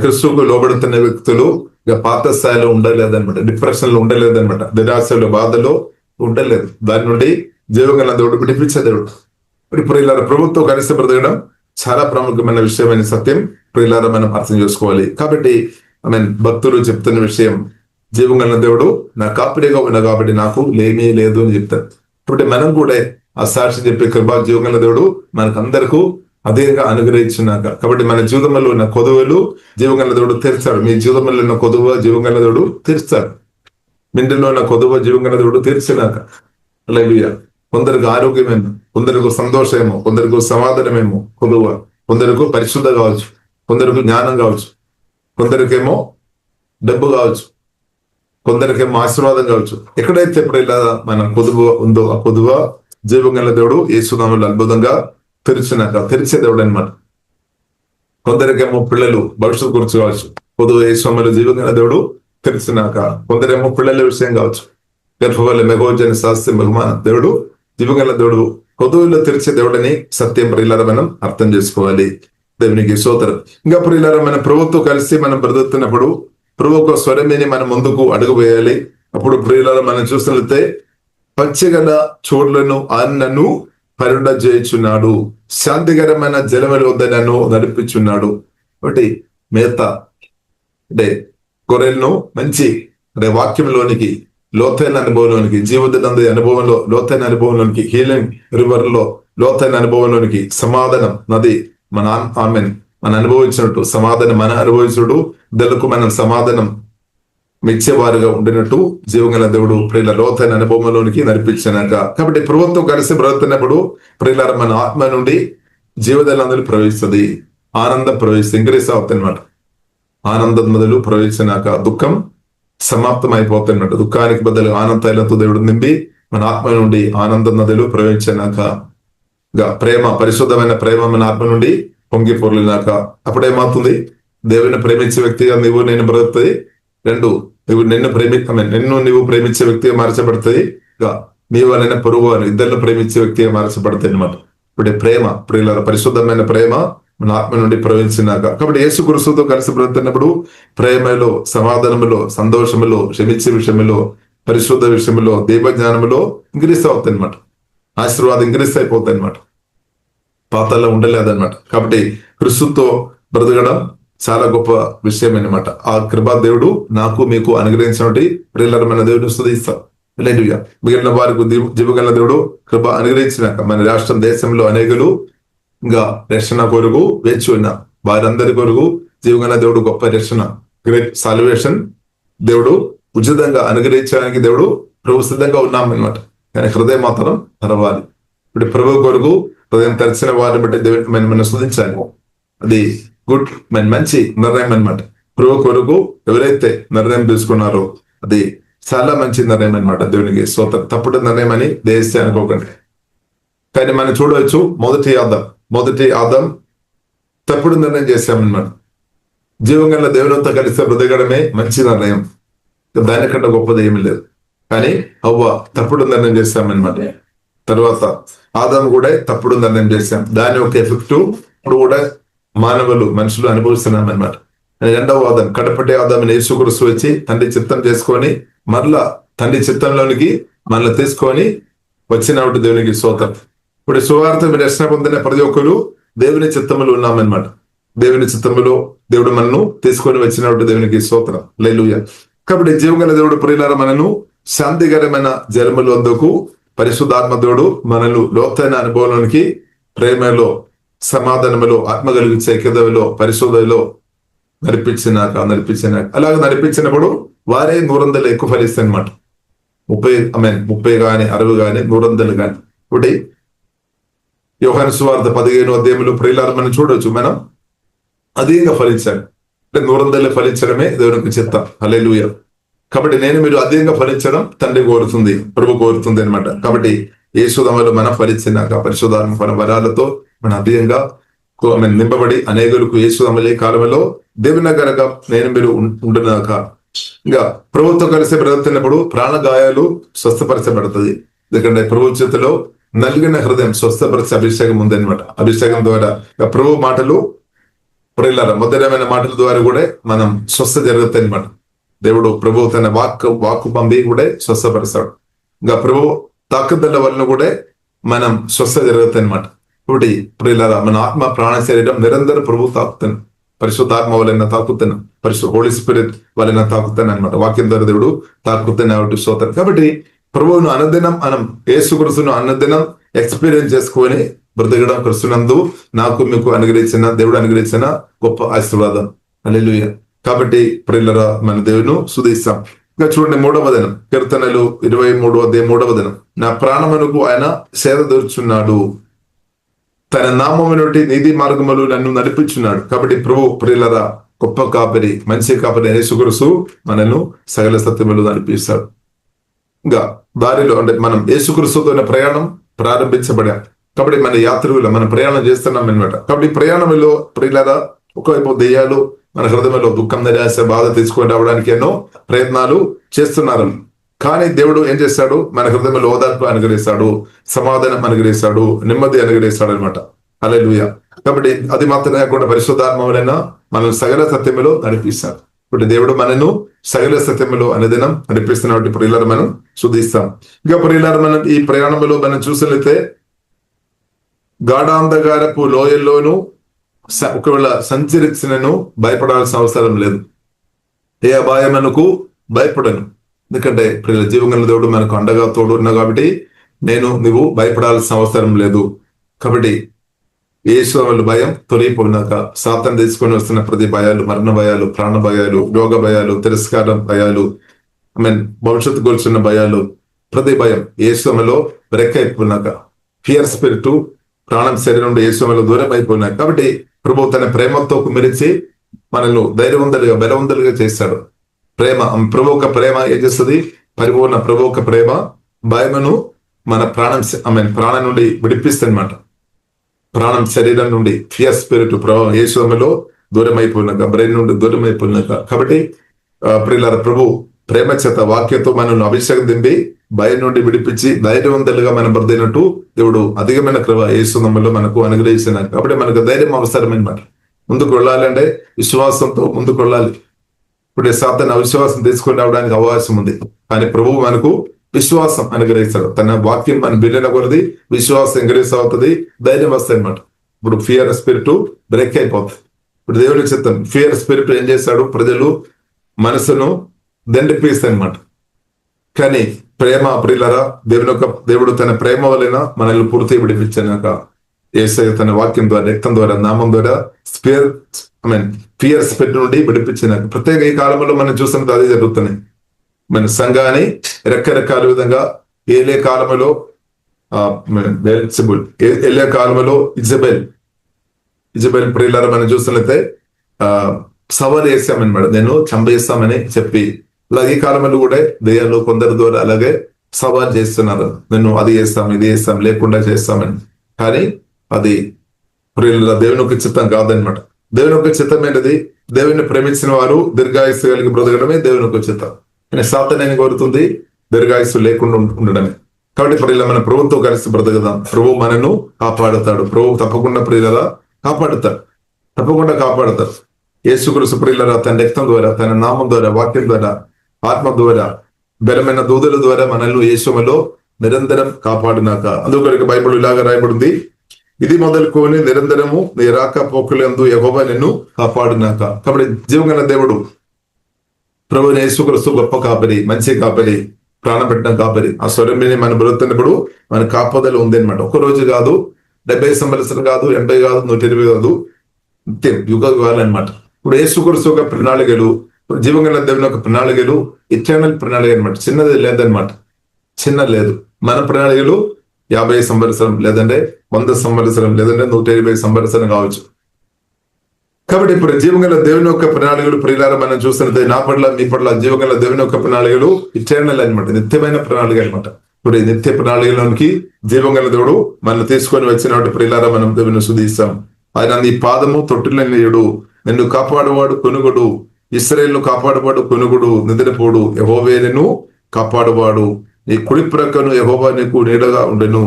క్రీస్తుకు లోబడుతున్న వ్యక్తులు ఇక పాత స్థాయిలో ఉండలేదన్నమాట, డిప్రెషన్ లో ఉండలేదన్నమాట, నిరాశలో బాధలో ఉండలేదు. దాని నుండి జీవగల దేవుడు విడిపించే దేవుడు. ఇప్పుడు ఇలా ప్రభుత్వం కలిసి బ్రతకడం చాలా ప్రాముఖ్యమైన విషయమైన సత్యం ప్రియులారా మనం అర్థం చేసుకోవాలి. కాబట్టి భక్తులు చెప్తున్న విషయం, జీవగల దేవుడు నా కాపిడిగా ఉన్నా కాబట్టి నాకు లేమీ లేదు అని చెప్తారు. ఇప్పుడు మనం కూడా ఆ సాక్షి చెప్పే కృపా జీవగల దేవుడు మనకందరికీ అధికంగా అనుగ్రహించున్నాక. కాబట్టి మన జీవితంలో ఉన్న కొదువలు జీవగల దేవుడు తీర్చాడు. మీ జీవితంలో ఉన్న కొదువ జీవగల దేవుడు తీర్చాడు. మింటిలో ఉన్న కొదువ జీవగల దేవుడు తీర్చినాక హల్లెలూయా. కొందరికి ఆరోగ్యమేమో, కొందరికి సంతోషమేమో, కొందరికి సమాధానమేమో కొదువ, కొందరికి పరిశుద్ధ కావచ్చు, కొందరికి జ్ఞానం కావచ్చు, కొందరికేమో డబ్బు కావచ్చు, కొందరికేమో ఆశీర్వాదం కావచ్చు. ఎక్కడైతే ఎప్పుడైనా మన కొదువ ఉందో ఆ కొదువ జీవగల దేవుడు యేసునామములో అద్భుతంగా తెరిచే దేవుడు అనమాట. కొందరికేమో పిల్లలు భవిష్యత్తు గురించి కావచ్చు, కొదువ యేసునామములో జీవగల దేవుడు తెరిచినాక. కొందరేమో పిల్లల విషయం కావచ్చు, గర్భవల్ల మెగోజన శాస్త్ర బహుమాన దేవుడు జీవగల దేవుడు కొదువులో తెరిచే దేవుడని సత్యం ప్రియులారా మనం అర్థం చేసుకోవాలి. దేవునికి స్తోత్రం. ఇంకా ప్రియులారా మన ప్రభుత్వం కలిసి మనం బ్రతుకుతున్నప్పుడు ప్రభుత్వ స్వరమేని మనం ముందుకు అడుగు వేయాలి. అప్పుడు ప్రియులారా మనం చూసినట్లయితే పచ్చగల చోట్లను ఆయనను పరిణ చేయుచున్నాడు, శాంతికరమైన జలముల వద్ద నన్ను నడిపించున్నాడు. ఒకటి మేత అంటే గొర్రెలను మంచి అంటే వాక్యంలోనికి, లోతైన అనుభవంలోనికి, జీవితంలో అనుభవంలో లోతైన అనుభవంలోనికి, హీలింగ్ రివర్ లో లోతైన అనుభవంలోనికి, సమాధానం నది మన మన అనుభవించినట్టు సమాధానం మన అనుభవించినట్టు ఇద్దరుకు మనం సమాధానం ఇచ్చేవారుగా ఉండినట్టు జీవగల దేవుడు ప్రియుల లోతైన అనుభవంలోనికి నడిపించినాక. కాబట్టి ప్రభుత్వం కలిసి బ్రతుకున్నప్పుడు ప్రియుల మన ఆత్మ నుండి జీవదలందరూ ప్రవేశిస్తుంది, ఆనందం ప్రవేశిస్తుంది, ఇంక్రీస్ అవుతుంది అనమాట. ఆనందం మొదలు ప్రవేశించినాక దుఃఖం సమాప్తం అయిపోతున్నట్టు, దుఃఖానికి బదులు ఆనందాలతో దేవుడు నింపి మన ఆత్మ నుండి ఆనందం నదులు ప్రవేశించినాక ప్రేమ, పరిశుద్ధమైన ప్రేమ మన ఆత్మ నుండి పొంగి పొర్లినాక అప్పుడేమవుతుంది, దేవుని ప్రేమించే వ్యక్తిగా నువ్వు నేను బ్రతుకుతుంది. 2 నువ్వు నువ్వు ప్రేమించే వ్యక్తిగా మార్చబడుతుంది. నీ వలన పొరుగు వారు ఇద్దరిని ప్రేమించే వ్యక్తిగా మార్చబడుతుంది అనమాట. ఇప్పుడు ప్రేమ ప్రియులారా, పరిశుద్ధమైన ప్రేమ మన ఆత్మ నుండి ప్రవహించినాక. కాబట్టి యేసుక్రీస్తుతో కలిసి బ్రతుకుతున్నప్పుడు ప్రేమలో, సమాధానములో, సంతోషములో, క్షమించే విషయంలో, పరిశుద్ధ విషయంలో, దైవజ్ఞానములో ఇంక్రీస్ అవుతుంది అనమాట. ఆశీర్వాదం ఇంక్రీస్ అయిపోతుంది అనమాట. పాతల్లో ఉండలేదన్నమాట. కాబట్టి క్రీస్తుతో బ్రతకడం చాలా గొప్ప విషయం అనమాట. ఆ కృపా దేవుడు నాకు మీకు అనుగ్రహించినటువంటి ప్రియులమైన దేవుడు స్తుతిస్తాం. హల్లెలూయా. మిగిలిన వారికి జీవగల దేవుడు కృప అనుగ్రహించినాక మన రాష్ట్రం దేశంలో అనేకులు ఇంకా రక్షణ కొరకు వేచి ఉన్న వారందరి కొరకు జీవగల దేవుడు గొప్ప రక్షణ, గ్రేట్ సాల్వేషన్ దేవుడు ఉచితంగా అనుగ్రహించడానికి దేవుడు ప్రభు సిద్ధంగా ఉన్నామన్నమాట. కానీ హృదయం మాత్రం తెరవాలి. ఇప్పుడు ప్రభు కొరకు హృదయం తెరిచిన వారిని బట్టి దేవుడిని మనం స్తుతించాలి. అది గుడ్ మంచి నిర్ణయం అన్నమాట. ప్రభు కొరకు ఎవరైతే నిర్ణయం తీసుకున్నారో అది చాలా మంచి నిర్ణయం అన్నమాట. దేవునికి స్తోత్రం. తప్పుడు నిర్ణయం అని దేశే అనుకోకండి. కానీ మనం చూడవచ్చు, మొదటి ఆదం తప్పుడు నిర్ణయం చేశామన్నమాట. జీవం గల దేవునితో కలిసి బ్రతకడమే మంచి నిర్ణయం, దానికంటే గొప్పది ఏమీ లేదు. కానీ అవ్వ తప్పుడు నిర్ణయం చేశామన్నమాట. తర్వాత ఆదం కూడా తప్పుడు నిర్ణయం చేశాం. దాని యొక్క ఎఫెక్ట్ ఇప్పుడు కూడా మనుషులు అనుభవిస్తున్నాం అన్నమాట. రెండవ ఆదం, కడపటి ఆదం యేసుక్రీస్తు వచ్చి తండ్రి చిత్తం చేసుకొని మరలా తండ్రి చిత్తంలోనికి మనల్ని తీసుకొని వచ్చినప్పుడు దేవునికి స్తోత్రం. ఇప్పుడు సువార్త మీరు రక్షణ పొందిన ప్రతి ఒక్కరు దేవుని చిత్తములు ఉన్నామన్నమాట. దేవుని చిత్తములో దేవుడు మనను తీసుకొని వచ్చినప్పుడు దేవునికి స్తోత్రం. హల్లెలూయా. కాబట్టి జీవగల దేవుడు ప్రియులారా మనను శాంతికరమైన జలములు అందుకు పరిశుద్ధాత్మ దేవుడు మనను లోతైన అనుభవంలోనికి, ప్రేమలో, సమాధానములో, ఆత్మ కలిగించే ఐక్యతలో, పరిశోధనలో నడిపించినాక అలాగే నడిపించినప్పుడు వారే 100 ఎక్కువ ఫలిస్తాయి అనమాట. 30 కానీ 60 కానీ 100 కానీ. ఇప్పుడు యోహాను సువార్త 15వ అధ్యాయంలో ప్రియులారా మనం చూడవచ్చు, మనం అధికంగా ఫలించాలి. అంటే 100 ఫలించడమే దేవునికి చిత్తం. హల్లెలూయా. కాబట్టి మీరు అధికంగా ఫలించడం తండ్రి కోరుతుంది, ప్రభు కోరుతుంది అనమాట. కాబట్టి యేసుదమలో మనం ఫలించినాక పరిశుధాత్మ వరాలతో మనం అధికంగా నింపబడి అనేకులకు యేసుదమలే కాలంలో దేవుని గనక మీరు ఉండునాక ఇంకా ప్రభుత్వ కలిసి బ్రతుకుతున్నప్పుడు ప్రాణగాయాలు స్వస్థపరచబడుతుంది. ఎందుకంటే ప్రభు చేతిలో నలిగిన హృదయం స్వస్థపరిచే అభిషేకం ఉందన్నమాట. అభిషేకం ద్వారా ప్రభు మాటలు ప్రియులారా మధురమైన మాటల ద్వారా కూడా మనం స్వస్థ జరుగుతాయి అనమాట. దేవుడు ప్రభు తన వాక్కు పంపి కూడా స్వస్థపరుస్తాడు. ఇంకా ప్రభు తాకుదల వలన కూడా మనం స్వస్థ జరుగుతాయి అనమాట. ఒకటి ప్రియులారా మన ఆత్మ ప్రాణ శరీరం నిరంతరం ప్రభు తాకుతాను, పరిశుద్ధాత్మ వలన తాకుతాను, హోలీ స్పిరిట్ వలన తాకుతాను అనమాట. వాక్యం ద్వారా దేవుడు తాకుతాను కాబట్టి స్తోత్రం. కాబట్టి ప్రభువును అనుదినం మనం యేసుక్రీస్తును అనుదినం ఎక్స్పీరియన్స్ చేసుకొని బ్రతకడం క్రిస్తునందు నాకు మీకు అనుగ్రహించిన దేవుడు అనుగ్రహించిన గొప్ప ఆశీర్వాదం. హల్లెలూయా. కాబట్టి ప్రియులారా మన దేవుని స్తుతిస్తాం. ఇంకా చూడండి 3వ వచనం, కీర్తనలు 23వ అధ్యాయం 3వ వచనం, నా ప్రాణమునకు ఆయన సేద దొరుచున్నాడు, తన నామము నుండి నీతి మార్గములు నన్ను నడిపించున్నాడు. కాబట్టి ప్రభు ప్రియులారా గొప్ప కాపరి, మంచి కాపరి యేసుక్రీస్తు మనల్ని సకల సత్యములు నడిపిస్తాడు. ఇంకా దారిలో అంటే మనం యేసుక్రీస్తుతో ప్రయాణం ప్రారంభించబడాం. కాబట్టి మన యాత్రికులు మనం ప్రయాణం చేస్తున్నాం అనమాట. కాబట్టి ప్రయాణంలో ప్రియులారా ఒకవైపు దెయ్యాలు మన హృదయంలో దుఃఖం, నిరాశ, బాధ తీసుకొని రావడానికి ఎన్నో ప్రయత్నాలు చేస్తున్నారు. కానీ దేవుడు ఏం చేస్తాడు, మన హృదయంలో ఓదార్పు అనుగ్రహిస్తాడు, సమాధానం అనుగ్రహిస్తాడు, నెమ్మది అనుగ్రహిస్తాడు అనమాట. హల్లెలూయా. కాబట్టి అది మాత్రమే కాకుండా పరిశుద్ధాత్మ వలన మనం సకల సత్యములో నడిపిస్తాడు. ఇప్పుడు దేవుడు మనను సకల సత్యములో అనుదినం నడిపిస్తున్నటువంటి ప్రియులారా మనం స్తుతిస్తాం. ఇంకా ప్రియులారా మనం ఈ ప్రయాణంలో మనం చూసినట్లయితే గాఢాంధకారపు లోయల్లోనూ ఒకవేళ సంచరించినను భయపడాల్సిన అవసరం లేదు. ఏ అపాయమునకు భయపడను. ఎందుకంటే ప్రియుల జీవగల దేవుడు మనకు అండగా తోడు ఉన్నా కాబట్టి నువ్వు భయపడాల్సిన అవసరం లేదు. కాబట్టి యేసు భయం తొలగిపోయినాక సాతాను తీసుకొని వస్తున్న ప్రతి భయాలు, మరణ భయాలు, ప్రాణ భయాలు, రోగ భయాలు, తిరస్కారం భయాలు, భవిష్యత్తు కూర్చున్న భయాలు, ప్రతి భయం యేసులో బ్రేక్ అయిపోయినాక, ఫియర్ స్పిరిట్ ప్రాణం శరీరం నుండి యేసులో దూరం అయిపోయినాక, కాబట్టి ప్రభు తన ప్రేమతో కుమిరించి మనల్ని ధైర్యవంతులుగా బలవంతులుగా చేస్తాడు. ప్రేమ, ప్రభు యొక్క ప్రేమ ఏం చేస్తుంది, పరిపూర్ణ ప్రభు యొక్క ప్రేమ భయమును మన ప్రాణం నుండి విడిపిస్తుంది అనమాట. ప్రాణం శరీరం నుండి ఫియర్ స్పిరిట్ యేసులో దూరం అయిపోయినాక, బ్రెయిన్ నుండి దూరం అయిపోయినాక, కాబట్టి ప్రియులారా ప్రభు ప్రేమ చేత వాక్యంతో మనల్ని అభిషేకం దింపి భయం నుండి విడిపించి ధైర్యవంతులుగా మనం బ్రతికినట్టు దేవుడు అధికమైన కృప యేసునామములో మనకు అనుగ్రహిస్తున్నాడు. కాబట్టి మనకు ధైర్యం అవసరమన్నమాట. ముందుకు వెళ్ళాలంటే విశ్వాసంతో ముందుకు వెళ్ళాలి. ఇప్పుడు సాతాను అవిశ్వాసం తీసుకొని రావడానికి అవకాశం ఉంది, కానీ ప్రభువు మనకు విశ్వాసం అనుగ్రహిస్తాడు. తన వాక్యం మన బిడ్డల కొలది విశ్వాసం ఇంక్రీజ్ అవుతుంది, ధైర్యం వస్తాయి అనమాట. ఇప్పుడు ఫియర్ స్పిరిట్ బ్రేక్ అయిపోతుంది. ఇప్పుడు దేవుడి చిత్తం ఫియర్ స్పిరిట్ ఏం చేస్తాడు, ప్రజలు మనసును దండిపిస్తాయి అనమాట. కానీ ప్రేమ ప్రియులారా దేవుడు తన ప్రేమ వలన మనల్ని పూర్తి విడిపించాక యేసయ్య తన వాక్యం ద్వారా, రక్తం ద్వారా, నామం ద్వారా ఫియర్ స్పిరిట్ నుండి విడిపించినాక, ప్రత్యేక ఈ కాలంలో మనం చూస్తున్నది అదే జరుగుతున్నాయి. మన సంఘాన్ని రకరకాల విధంగా ఏలే కాలంలో ఏలే కాలంలో ఇజబెల్ ప్రియులారా మనం చూసినట్లయితే సవాల్ చేశామన్నమాట, నేను చంపేస్తామని చెప్పి. అలాగే ఈ కాలంలో కూడా దెయ్యాలు కొందరు ద్వారా అలాగే సవాల్ చేస్తున్నారు, నేను అది చేస్తాం ఇది చేస్తాం లేకుండా చేస్తామని. కానీ అది ప్రియుల దేవుని యొక్క చిత్తం కాదనమాట. దేవుని యొక్క చిత్తం ఏంటిది? దేవుని ప్రేమించిన వారు దీర్ఘాయుస్సు కలిగి బ్రతకడమే దేవుని యొక్క చిత్తం. కానీ సాతాను ఏం కోరుతుంది? దీర్ఘాయుస్సు లేకుండా ఉండడమే. కాబట్టి ప్రియుల మన ప్రభుత్వం కలిసి బ్రతకదాం. ప్రభు మనను కాపాడుతాడు. ప్రభు తప్పకుండా ప్రియులరా కాపాడుతాడు, తప్పకుండా కాపాడుతాడు. యేసుక్రీస్తు ప్రియులరా తన రక్తం ద్వారా, తన నామం ద్వారా, వాక్యం ద్వారా, ఆత్మ ద్వారా, బలమైన దూతల ద్వారా మనల్ని యేసులో నిరంతరం కాపాడినాక. అందుకొరకు బైబిల్ ఇలాగా రాయబడింది, ఇది మొదలుకొని నిరంతరము నీ రాక పోకులందు యెహోవా నిన్ను కాపాడినాక. కాబట్టి జీవగల దేవుడు ప్రభు యేసుక్రీస్తు గొప్ప కాపరి, మంచి కాపరి, ప్రాణం పెట్టిన కాపరి. ఆ స్వరం మన బ్రతున్నప్పుడు మన కాపుదల ఉంది అనమాట. ఒక రోజు కాదు, 70 సంవత్సరం కాదు, 80 కాదు, 120 కాదు, యుగాలు అనమాట. ఇప్పుడు యేసుక్రీస్తు యొక్క ప్రణాళికలు, జీవగల దేవుని యొక్క ప్రణాళికలు ఇటర్నల్ ప్రణాళిక అనమాట. చిన్నది లేదనమాట, చిన్న లేదు. మన ప్రణాళికలు 50 సంవత్సరం, లేదంటే 100 సంవత్సరం, లేదంటే 120 సంవత్సరం కావచ్చు. కాబట్టి ఇప్పుడు జీవగల దేవుని యొక్క ప్రణాళికలు ప్రియులారా మనం చూస్తున్నది నా పట్ల మీ పట్ల జీవగల దేవుని యొక్క ప్రణాళికలు ఇటర్నల్ అనమాట, నిత్యమైన ప్రణాళిక అనమాట. ఇప్పుడు ఈ నిత్య ప్రణాళికలోనికి జీవగల దేవుడు మనం తీసుకొని వచ్చినటువంటి ప్రియులారా మనం దేవుని స్తుతిస్తాం. ఆయన నీ పాదము తొట్టిల్లనియుడు, నిన్ను కాపాడువాడు కొనుగుడు, ఇశ్రాయేలును కాపాడువాడు కొనుగుడు, నిద్రపోడు, యెహోవా నిన్ను కాపాడువాడు. నీ కుడి ప్రక్కను యెహోవా నీకు నీడగా ఉండెను.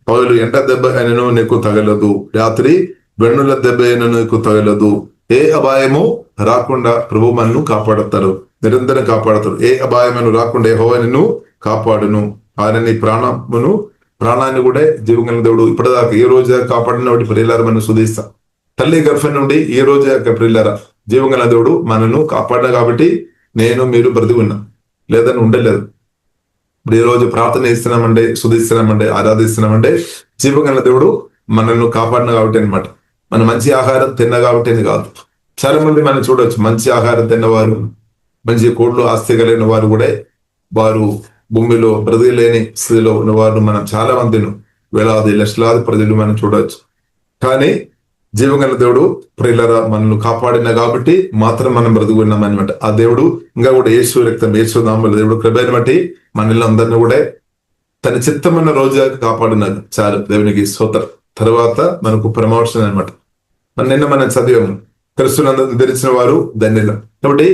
పగలు ఎండ దెబ్బ అయినను నీకు తగలదు, రాత్రి వెన్నుల దెబ్బ అయినను నీకు తగలదు. ఏ అపాయము రాకుండా ప్రభు మనను కాపాడుతారు, నిరంతరం కాపాడుతారు. ఏ అపాయమును రాకుండా యెహోవా నిన్ను కాపాడును. ఆయన నీ ప్రాణాన్ని కూడా జీవగల దేవుడు ఇప్పటిదాకా ఈ రోజు కాపాడిన వాటి ప్రియులారా మనం స్తుతిస్తాం. తల్లి గర్భం నుండి ఈ రోజు ప్రియులారా జీవగల దేవుడు మనను కాపాడిన కాబట్టి నేను మీరు బ్రతికి ఉన్నాం, లేదని ఉండలేదు. ఇప్పుడు ఈ రోజు ప్రార్థన చేస్తున్నామంటే, స్తుతిస్తున్నామంటే, ఆరాధిస్తున్నామంటే జీవగల దేవుడు మనల్ని కాపాడిన కాబట్టి అనమాట. మనం మంచి ఆహారం తిన్న కాబట్టి అని కాదు. చాలా మంది మనం చూడవచ్చు, మంచి ఆహారం తిన్నవారు, మంచి కోట్లు ఆస్తి కలిగిన వారు కూడా వారు భూమిలో బ్రతిలేని స్థితిలో ఉన్నవారు మనం చాలా మందిను, వేలాది లక్షలాది ప్రజలు మనం చూడవచ్చు. కానీ జీవగల దేవుడు ప్రియులరా మనల్ని కాపాడిన కాబట్టి మాత్రం మనం బ్రతుకున్నాం అనమాట. ఆ దేవుడు ఇంకా కూడా యేసు రక్తం, యేసు నామములో దేవుడు కృపను బట్టి మనల్ని అందరినీ కూడా తన చిత్తమైన రోజుగా కాపాడినాడు. చాలు, దేవునికి స్తోత్రం. తర్వాత మనకు ప్రమోషన్ అనమాట. నిన్న మనం చదివాము, క్రీస్తునందు ధరించిన వారు ధన్యులు. కాబట్టి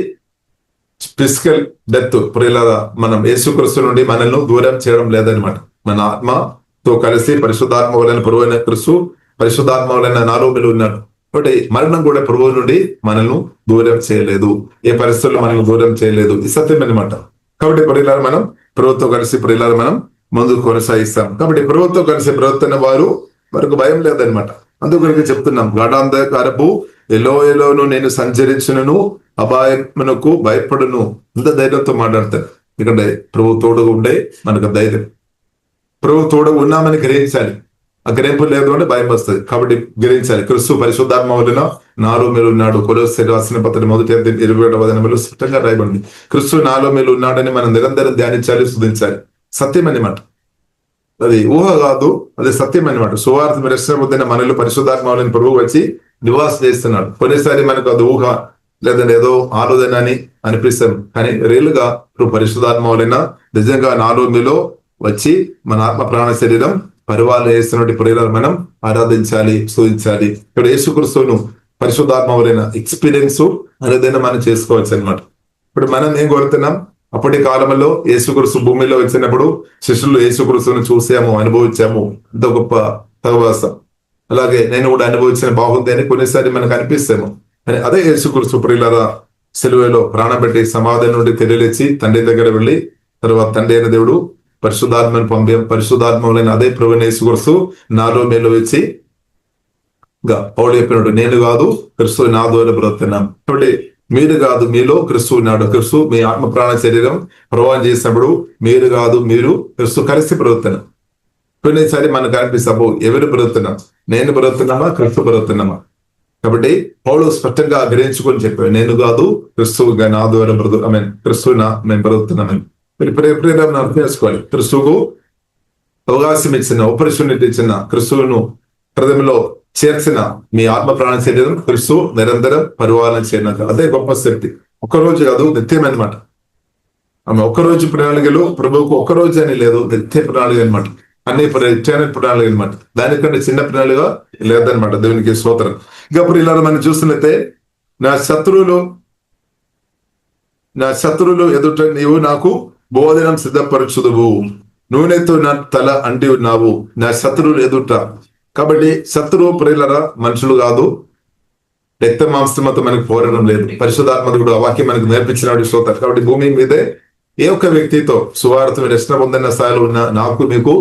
ఫిజికల్ డెత్ ప్రియులారా మనం యేసుక్రీస్తు నుండి మనల్ని దూరం చేయడం లేదనమాట. మన ఆత్మతో కలిసి పరిశుద్ధాత్మ వలన ప్రభువైన క్రీస్తు, పరిశుద్ధాత్మ వలన నాలో ఉన్నాడు. కాబట్టి మరణం కూడా ప్రభువు నుండి మనల్ని దూరం చేయలేదు, ఏ పరిస్థితుల్లో మనల్ని దూరం చేయలేదు. ఈ సత్యం అనమాట. కాబట్టి ప్రియులారా మనం ప్రభుత్వం కలిసి ప్రియులారా మనం ముందుకు కొనసాగిస్తాం. కాబట్టి ప్రభుత్వం కలిసి బ్రతున్న వారు మనకు భయం లేదనమాట. అందుకని చెప్తున్నాం, గాఢాంధకారపు ఎలోను నేను సంచరించును, అపాయమునకు భయపడును. ఇంత ధైర్యంతో మాట్లాడతాను. ఎందుకంటే ప్రభు తోడుగా ఉండే మనకు ధైర్యం. ప్రభు తోడుగా ఉన్నామని గ్రహించాలి. ఆ గ్రహింపు లేదు అంటే భయం వస్తుంది. కాబట్టి గ్రహించాలి, క్రీస్తు పరిశుద్ధాత్మ వలన నాలో మీరు ఉన్నాడు. కొలొస్సీయులకు రాసిన పత్రిక 1:27 స్పష్టంగా రాయబడింది. క్రీస్తు నాలో మీరు ఉన్నాడని మనం నిరంతరం ధ్యానించాలి, స్తుతించాలి. సత్యం అన్నమాట, అది ఊహ కాదు, అది సత్యం అన్నమాట. సువార్త రక్షణ మనలో పరిశుద్ధాత్మ వలన ప్రభువు వచ్చి నివాసం చేస్తున్నాడు. కొన్నిసారి మనకు అది ఊహ లేదంటే ఏదో ఆలోచన అని అనిపిస్తాం. కానీ రియల్ గా ఇప్పుడు పరిశుద్ధాత్మ వలన నిజంగా నాలో మీలో వచ్చి మన ఆత్మ ప్రాణ శరీరం పరివాళ్ళు చేస్తున్నట్టు ప్రేరణ మనం ఆరాధించాలి, స్తుతించాలి. ఇక్కడ యేసుక్రీస్తును పరిశుద్ధాత్మ వలన ఎక్స్పీరియన్స్ అనేదైనా మనం చేసుకోవచ్చు అనమాట. ఇప్పుడు మనం ఏం కోరుతున్నాం? అప్పటి కాలంలో యేసుక్రీస్తు భూమిలో వచ్చినప్పుడు శిష్యులు యేసుక్రీస్తును చూసాము, అనుభవించాము, ఎంతో గొప్ప సహవాసం. అలాగే నేను కూడా అనుభవించిన బాగుంది అని కొన్నిసారి మనకు అనిపిస్తాము. కానీ అదే యేసుక్రీస్తు ప్రియులారా సిలువలో ప్రాణం పెట్టి సమాధి నుండి తెలియలేచి తండ్రి దగ్గర వెళ్ళి తర్వాత తండ్రి అయిన దేవుడు పరిశుద్ధాత్మను పంపాం. పరిశుద్ధాత్మ వలన అదే ప్రభువైన యేసుక్రీస్తు నాలో మీలో వచ్చి పౌలు చెప్పినట్టు నేను కాదు క్రీస్తు నా ద్వారా బ్రతున్నాం. కాబట్టి మీరు కాదు, మీలో క్రీస్తు ఉన్నాడు. క్రీస్తు మీ ఆత్మ ప్రాణ శరీరం ప్రవాహం చేసినప్పుడు మీరు కాదు, మీరు క్రీస్తు కలిసి బ్రతున్నాం. కొన్నిసారి మనకు అనిపిస్తాము, ఎవరు బ్రతున్నాం? నేను బ్రతున్నామా, క్రీస్తు బ్రతున్నామా? కాబట్టి పౌలు స్పష్టంగా గ్రహించుకొని చెప్పాడు, నేను కాదు క్రీస్తు నా ద్వారా క్రీస్తు మేము బ్రతున్నామని. మీరు ప్రేరణ అర్థం చేసుకోవాలి. క్రిస్తువుకు అవకాశం ఇచ్చిన, ఆపర్చునిటీ ఇచ్చిన, క్రిస్తువును హృదయంలో చేర్చిన మీ ఆత్మ ప్రాణ శరీరం క్రిస్తు నిరంతరం పరిపాలన చేయడం, అదే గొప్ప శక్తి. ఒక్కరోజు కాదు, నిత్యం అనమాట. ఆమె ఒక్కరోజు ప్రణాళికలు ప్రభువుకు ఒక్కరోజు అని లేదు, నిత్య ప్రణాళిక అనమాట. అన్ని ప్రణాళిక అనమాట. దానికంటే చిన్న ప్రణాళిక లేదనమాట. దేవునికి స్తోత్రం. ఇంకా అప్పుడు ఇలా మనం చూస్తున్నట్లయితే, నా శత్రువులు ఎదుట నీవు నాకు భోజనం సిద్ధపరచుదువు, నూనెతో నా తల అంటి ఉన్నావు నా శత్రువులు ఎదుట. కాబట్టి శత్రువు ప్రియులరా మనుషులు కాదు, రక్త మాంసంతో మనకు పోరాటం లేదు. పరిశుద్ధాత్మకుడు ఆ వాక్యం మనకు నేర్పించినాడు. స్తోత్రం. కాబట్టి భూమి మీదే ఏ ఒక్క వ్యక్తితో సువార్త రక్షణ పొందిన స్థాయిలో ఉన్న నాకు మీకు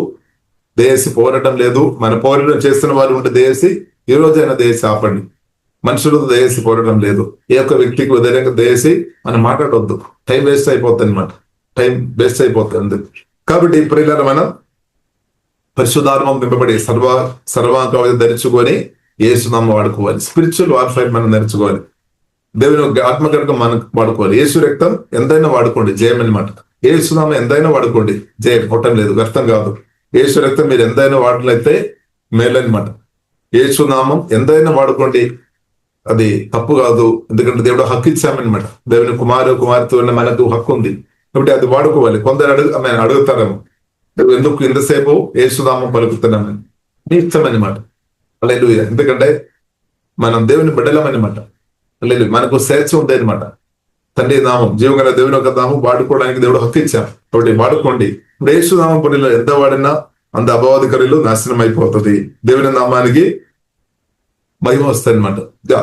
దేశి పోరాటం లేదు. మన పోరాటం చేస్తున్న వారు ఉంటే దేశి ఈ రోజైనా దేశి ఆపండి. మనుషులతో దేశి పోరాటం లేదు. ఏ ఒక్క వ్యక్తికి ఉదయంగా దేశి మనం మాట్లాడవద్దు. టైం వేస్ట్ అయిపోతుంది అనమాట. టైం వేస్ట్ అయిపోతుంది. కాబట్టి ప్రియులారా మనం పరిశుద్ధాత్మం నింపబడి సర్వాంగ ధరించుకొని యేసునామం వాడుకోవాలి. స్పిరిచువల్ వార్ఫైర్ మనం నేర్చుకోవాలి. దేవుని ఆత్మకరకం మనం వాడుకోవాలి. యేసు రక్తం ఎంతైనా వాడుకోండి, జయం అనమాట. యేసునామం ఎంతైనా వాడుకోండి, జయం కొట్టం లేదు, వ్యర్థం కాదు. యేసు రక్తం మీరు ఎంతైనా వాడలైతే మేలనమాట. యేసునామం ఎంతైనా వాడుకోండి, అది తప్పు కాదు. ఎందుకంటే దేవుడు హక్కు ఇచ్చామనమాట. దేవుని కుమార్తె ఉన్న మనకు హక్కు ఉంది. కాబట్టి అది వాడుకోవాలి. కొందరు అడుగుతారేమో, ఎందుకు ఇంతసేపు యేసునామం పలుకుతున్నామని. నీ ఇష్టం అనమాట. హల్లెలూయా. ఎందుకంటే మనం దేవుని బిడ్డలమనమాట. హల్లెలూయా. మనకు స్వేచ్ఛ ఉంది అనమాట. తండ్రి నామం, జీవగల దేవుని యొక్క నామం వాడుకోవడానికి దేవుడు హక్కు ఇచ్చాం. కాబట్టి వాడుకోండి. ఇప్పుడు యేసునామం పనిలో ఎంత వాడినా అంత అపవాదికరులు నాశనం అయిపోతుంది. దేవుని నామానికి మహిమ వస్తుంది అనమాట.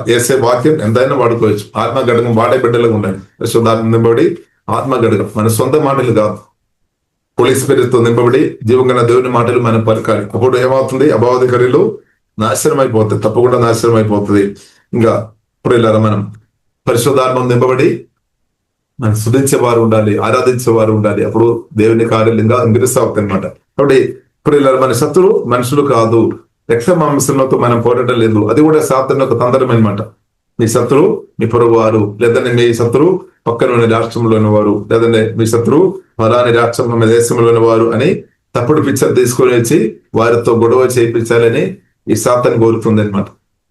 వేసే వాక్యం ఎంతైనా వాడుకోవచ్చు. ఆత్మ గడగం వాడే బిడ్డలుగా ఉండాలి. శుద్ధాత్మ నింపబడి ఆత్మ గడగం మన సొంత మాటలు కాదు, పోలీస్ పేరుతో నింపబడి జీవంగా దేవుని మాటలు మనం పలకాలి. అప్పుడు ఏమవుతుంది? అపవాదికరులు నాశనం అయిపోతుంది, తప్పకుండా నాశనం అయిపోతుంది. ఇంకా ఇప్పుడు మనం పరిశుద్ధాత్మం నింపబడి మనం స్తుతించేవారు ఉండాలి, ఆరాధించేవారు ఉండాలి. అప్పుడు దేవుని కార్యాలు ఇంకా ఇంగిరిస్తావుతాయి అనమాట. కాబట్టి ఇప్పుడు మన శత్రువు మనుషులు కాదు, రక్త మాంసంతో మనం పోరాటం లేదు. అది కూడా సాతాను ఒక తంత్రం అనమాట. మీ శత్రువు మీ పొరుగు వారు, లేదంటే మీ శత్రువు పక్కన రాష్ట్రంలోని వారు, లేదంటే మీ శత్రువు ఫలాని రాష్ట్రంలో దేశంలోని వారు అని తప్పుడు పిక్చర్ తీసుకొని వచ్చి వారితో గొడవ చేయించాలని ఈ సాతాను కోరుతుంది అనమాట.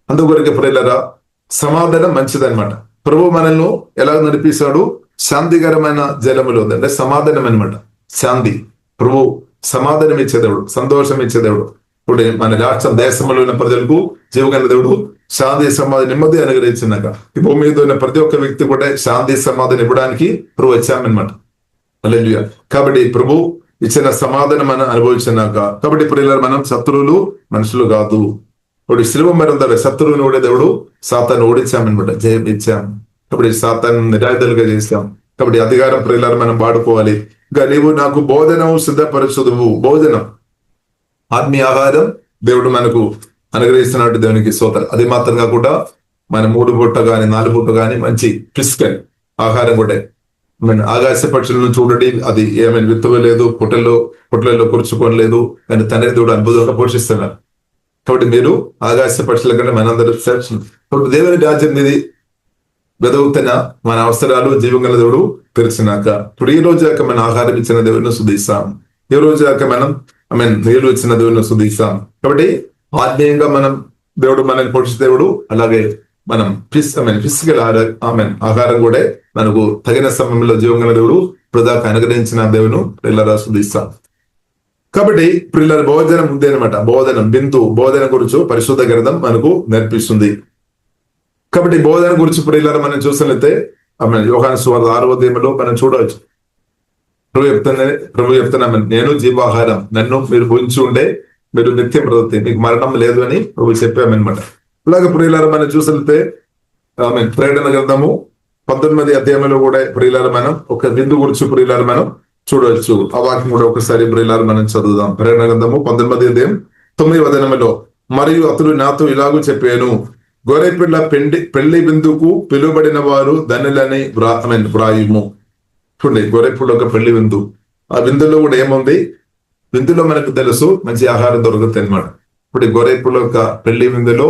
అందుకొరకు ప్రియులారా సమాధానం మంచిదనమాట. ప్రభు మనల్ని ఎలా నడిపిస్తాడు? శాంతికరమైన జలములో అంటే సమాధానం అనమాట. శాంతి. ప్రభు సమాధానం ఇచ్చేదేవుడు, సంతోషం ఇచ్చేదేవుడు. ఇప్పుడు మన రాష్ట్రం దేశంలో ఉన్న ప్రజలకు జీవగల దేవుడు శాంతి సమాధానం నెమ్మది అనుగ్రహించినాక ఈ భూమి మీద ఉన్న ప్రతి ఒక్క వ్యక్తి కూడా శాంతి సమాధానం ఇవ్వడానికి ప్రభు వచ్చామన్నమాట. హల్లెలూయా. కాబట్టి ప్రభు ఇచ్చిన సమాధానం మనం అనుభవించినాక, కాబట్టి ఇప్పుడు మనం శత్రువులు మనుషులు కాదు. ఇప్పుడు శిలువ మరణం ద్వారా శత్రువుని కూడా దేవుడు సాతాన్ని ఓడించామన్నమాట, జయం ఇచ్చాం. కాబట్టి సాతాన్ని నిరాయుధలుగా చేశాం. కాబట్టి అధికారం ప్రియులారా మనం వాడుకోవాలి. ఇంకా నీవు నాకు బోధనం సిద్ధపరచుదువు. భోజనం ఆత్మీయ ఆహారం దేవుడు మనకు అనుగ్రహిస్తున్నట్టు దేవునికి స్తోత్రం. అది మాత్రం కాకుండా మన 3 పూట కానీ 4 పూట కానీ మంచి ఫిజికల్ ఆహారం కూడా ఆకాశ పక్షులను చూడండి. అది ఏమైనా విత్తవలేదు, పుట్టలలో కూర్చుకోలేదు, కానీ తండ్రి దేవుడు అద్భుతంగా పోషిస్తున్నారు. కాబట్టి మీరు ఆకాశ పక్షుల కంటే మనందరూ కాబట్టి దేవుని రాజ్యం మీద వెదవుతున్న మన అవసరాలు జీవంగల దేవుడు తెరిచినాక ఇప్పుడు ఈ రోజు దాకా మన ఆహారం ఇచ్చిన దేవుడిని స్తుతిస్తాం. ఈ రోజు దాకా మనం నీళ్ళు ఇచ్చిన దేవుడిని స్తుతిస్తాం. కాబట్టి ఆత్మీయంగా మనం దేవుడు మనల్ని పోషించే దేవుడు. అలాగే మనం ఫిజికల్ ఆహారం కూడా మనకు తగిన సమయంలో జీవంగల దేవుడు ప్రదాకా అనుగ్రహించిన దేవుని పిల్లల స్తుతిస్తాం. కాబట్టి పిల్లల భోజనం ఉంది అనమాట. బోధన గురించి పరిశుద్ధ గ్రంథం మనకు నేర్పిస్తుంది. కాబట్టి బోధన గురించి పిల్లల మనం చూసినట్లయితే యోహాను సువార్త 6వ అధ్యాయంలో మనం చూడవచ్చు. ప్రభు చెప్తున్నా నేను జీవాహారం, నన్ను మీరు భుజించి ఉండే మీరు నిత్యం బ్రతుకుతారు, మీకు మరణం లేదు అని ప్రభు చెప్పామన్నమాట. అలాగే ప్రియులారా మనం చూసినట్లయితే ప్రేరణ గ్రంథము 19వ అధ్యాయంలో కూడా ప్రియులారా మనం ఒక విందు గురించి ప్రియులారా మనం చూడవచ్చు. ఆ వాక్యం కూడా ఒకసారి ప్రియులారా మనం చదువుదాం. ప్రేరణ గ్రంథము 19వ అధ్యాయం 9వ వచనములో, మరియు అతడు నాతో ఇలాగూ చెప్పాను, గొర్రెపిల్ల పెళ్లి విందుకు పిలువబడిన వారు ధనులని వ్రాయుము. చూడండి, గొర్రెపిల్ల ఒక పెళ్లి విందు. ఆ విందులో కూడా ఏముంది? విందులో మనకు తెలుసు మంచి ఆహారం దొరుకుతుంది అనమాట. ఇప్పుడు గొర్రెపిల్ల యొక్క పెళ్లి విందులో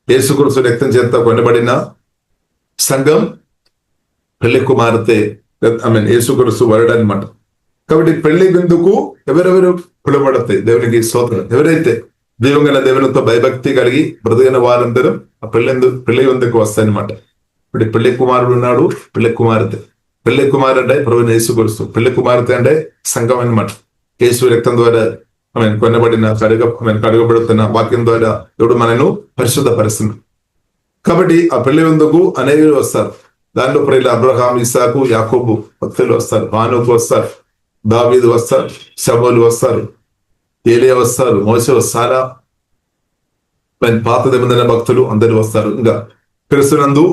యేసుక్రీస్తు రక్తం చేత కొనబడిన సంఘం పెళ్లి కుమార్తె యేసుక్రీస్తు వరుడు అనమాట. కాబట్టి పెళ్లి విందుకు ఎవరెవరు పిలువబడతాయి? దేవునికి స్తోత్రం. ఎవరైతే జీవంగల దేవునితో భయభక్తి కలిగి బ్రతికిన వారందరూ ఆ పెళ్లి విందుకు వస్తాయన్నమాట. ఇప్పుడు పెళ్లి కుమారుడు ఉన్నాడు, పెళ్లి కుమార్తె. పెళ్లి కుమారు అంటే ప్రభువైన యేసుక్రీస్తు, పెళ్లి కుమార్తె అంటే సంఘం అన్నమాట. యేసు రక్తం ద్వారా కొనబడిన కడగబడుతున్న వాక్యం ద్వారా దేవుడు మనను పరిశుద్ధపరుస్తున్నాడు. కాబట్టి ఆ పెళ్లి విందుకు అనేకులు వస్తారు. దాంట్లో ప్రియులు అబ్రహాం, ఇస్సాకు, యాకోబు భక్తులు వస్తారు, హానోకు వస్తారు, దావీదు వస్తారు, శమూలు వస్తారు, ఏలియా వస్తారు, మోషే వస్తారా, పాత నిబంధన భక్తులు అందరూ వస్తారు. ఇంకా క్రీస్తునందు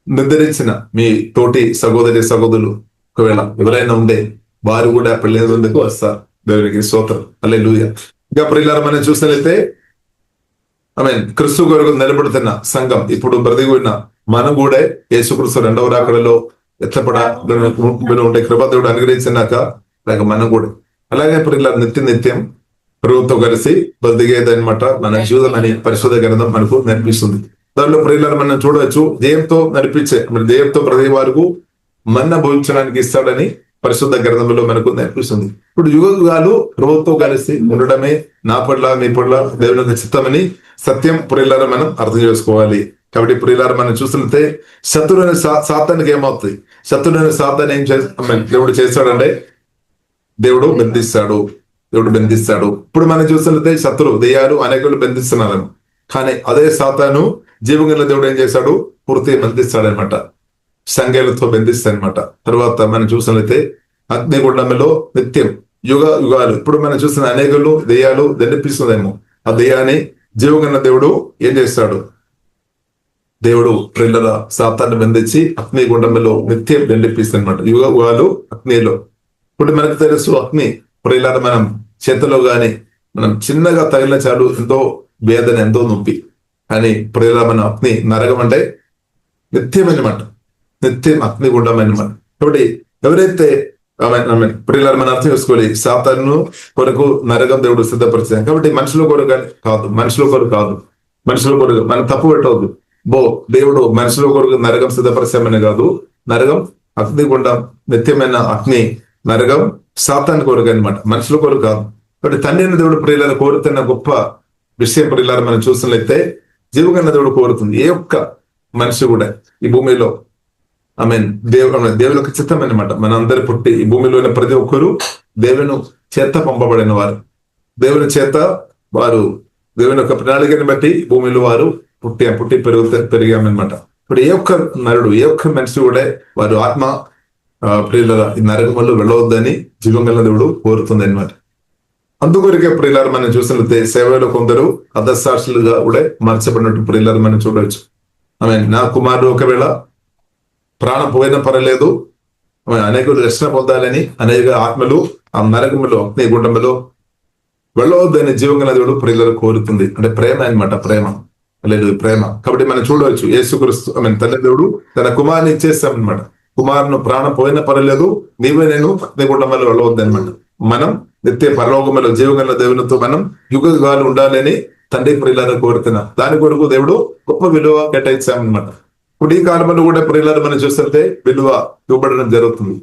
నిద్రించిన మీ తోటి సహోదరులు ఒకవేళ ఎవరైనా ఉండే వారు కూడా పెళ్లి విందుకు వస్తారు. దేవునికి స్తోత్రం. హల్లెలూయా. ఇంకా ప్రియులారా మనం చూసినట్లయితే క్రీస్తు కొరకు నిలబడుతున్న సంఘం ఇప్పుడు బ్రతికి ఉన్న మనం కూడా యేసుక్రీస్తు రెండవ రాకడలో ఉండే కృప దేవుడు అనుగ్రహించినాక అలాగే మనం కూడా అలాగే ప్రియులారా నిత్యం ప్రభుత్వం కలిసి బ్రతికేదన్నమాట మన జీవితం అని పరిశోధ గ్రంథం మనకు నేర్పిస్తుంది. దానిలో ప్రియులారా మనం చూడవచ్చు, జయంతో నడిపించే జయంతో ప్రతి వారికి మన్న భోజించడానికి ఇస్తాడని పరిశుద్ధ గ్రంథంలో మనకు నేర్పిస్తుంది. ఇప్పుడు యుగాలు ప్రభుత్వం కలిసి ఉండడమే నా పట్ల మీ పట్ల దేవుని చిత్తమని సత్యం ప్రియులారా మనం అర్థం చేసుకోవాలి. కాబట్టి ప్రియులారా మనం చూస్తుంటే శత్రువుని సాతానికి ఏమవుతుంది? శత్రువుని సాతాన్ని ఏం దేవుడు చేస్తాడంటే దేవుడు బంధిస్తాడు. ఇప్పుడు మనం చూస్తుంటే శత్రువు దెయ్యాలు అనేకులు బంధిస్తున్నారు. కానీ అదే సాతాను జీవంగల దేవుడు ఏం చేశాడు? పూర్తిగా బంధిస్తాడనమాట, సంఖ్యలతో బంధిస్తాడనమాట. తర్వాత మనం చూసినట్లయితే అగ్నిగుండంలో నిత్యం యుగాలు ఇప్పుడు మనం చూసిన అనేకులు దెయ్యాలు దండిపిస్తుందేమో. ఆ దెయ్యాన్ని జీవగన్న దేవుడు ఏం చేస్తాడు? దేవుడు ప్రియుల సాతాన్ని బంధించి అగ్నిగుండంలో నిత్యం దండిపిస్తాడనమాట. యుగాలు అగ్నిలో. ఇప్పుడు మనకు తెలుసు అగ్ని ప్రియుల మనం చేతిలో గాని మనం చిన్నగా తగిలిన చాలు ఎంతో వేదన, ఎంతో నొప్పి. కానీ ప్రియుల మన అగ్ని నరకం అంటే నిత్యమన్నమాట, నిత్యం అగ్నిగుండం అన్నమాట. కాబట్టి ఎవరైతే ప్రియులారా మనం అర్థం చేసుకోవాలి, సాతాను కొరకు నరకం దేవుడు సిద్ధపరిచాడు. కాబట్టి మనుషుల కొరకు కాదు, మనుషుల కొరకు మనం తప్పు పెట్టవద్దు. దేవుడు మనుషుల కొరకు నరకం సిద్ధపరిచామని కాదు, నరకం అగ్నిగుండం నిత్యమైన అగ్ని నరకం సాతాను కొరకు అనమాట, మనుషుల కొరకు కాదు. కాబట్టి తండ్రిని దేవుడు ప్రియులను కోరుతున్న గొప్ప విషయం ప్రియులారా మనం చూసినట్లయితే జీవగన్న దేవుడు కోరుతుంది. ఏ ఒక్క మనిషి కూడా ఈ భూమిలో దేవుని యొక్క చిత్తం అనమాట. మన అందరి పుట్టి ఈ భూమిలోని ప్రతి ఒక్కరు దేవుని చేత పంపబడిన వారు, దేవుని చేత వారు దేవుని యొక్క ప్రణాళికని బట్టి భూమిలో వారు పుట్టి పెరిగామన్నమాట. ఇప్పుడు ఏ ఒక్క నరుడు, ఏ ఒక్క మనిషి కూడా వారు ఆత్మ ప్రియుల ఈ నరకములో వెళ్ళవద్దని జీవంగల దేవుడు కోరుతుంది అనమాట. అందుకొరికే ప్రియులారు మనం చూసినట్లయితే సేవలో కొందరు అధసాక్షులుగా కూడా మార్చబడినట్టు ప్రియులారు మనం చూడవచ్చు. నా కుమారుడు ఒకవేళ ప్రాణం పోయినా పర్వాలేదు, అనేకులు రక్షణ పొందాలని అనేక ఆత్మలు ఆ నరకములో అగ్నిగుండంలో వెళ్ళవద్దని జీవంగల దేవుడు ప్రియులను కోరుతుంది. అంటే ప్రేమ అనమాట, ప్రేమ. కాబట్టి మనం చూడవచ్చు యేసుక్రీస్తు తల్లి దేవుడు తన కుమారుని ఇచ్చేస్తామన్నమాట. కుమారును ప్రాణం పోయినా పర్వాలేదు, నీవే నేను అగ్నిగుండంలో వెళ్ళవద్దు అనమాట. మనం నిత్య పరలోకములో జీవగల దేవునితో మనం యుగాలు ఉండాలని తండ్రి ప్రియులను కోరుతున్నా. దాని కొరకు దేవుడు గొప్ప విలువ కేటాయించామన్నమాట. ఇప్పుడు ఈ కాలంలో కూడా ప్రియులను మనం చూస్తుంటే విలువ ఇవ్వబడడం జరుగుతుంది.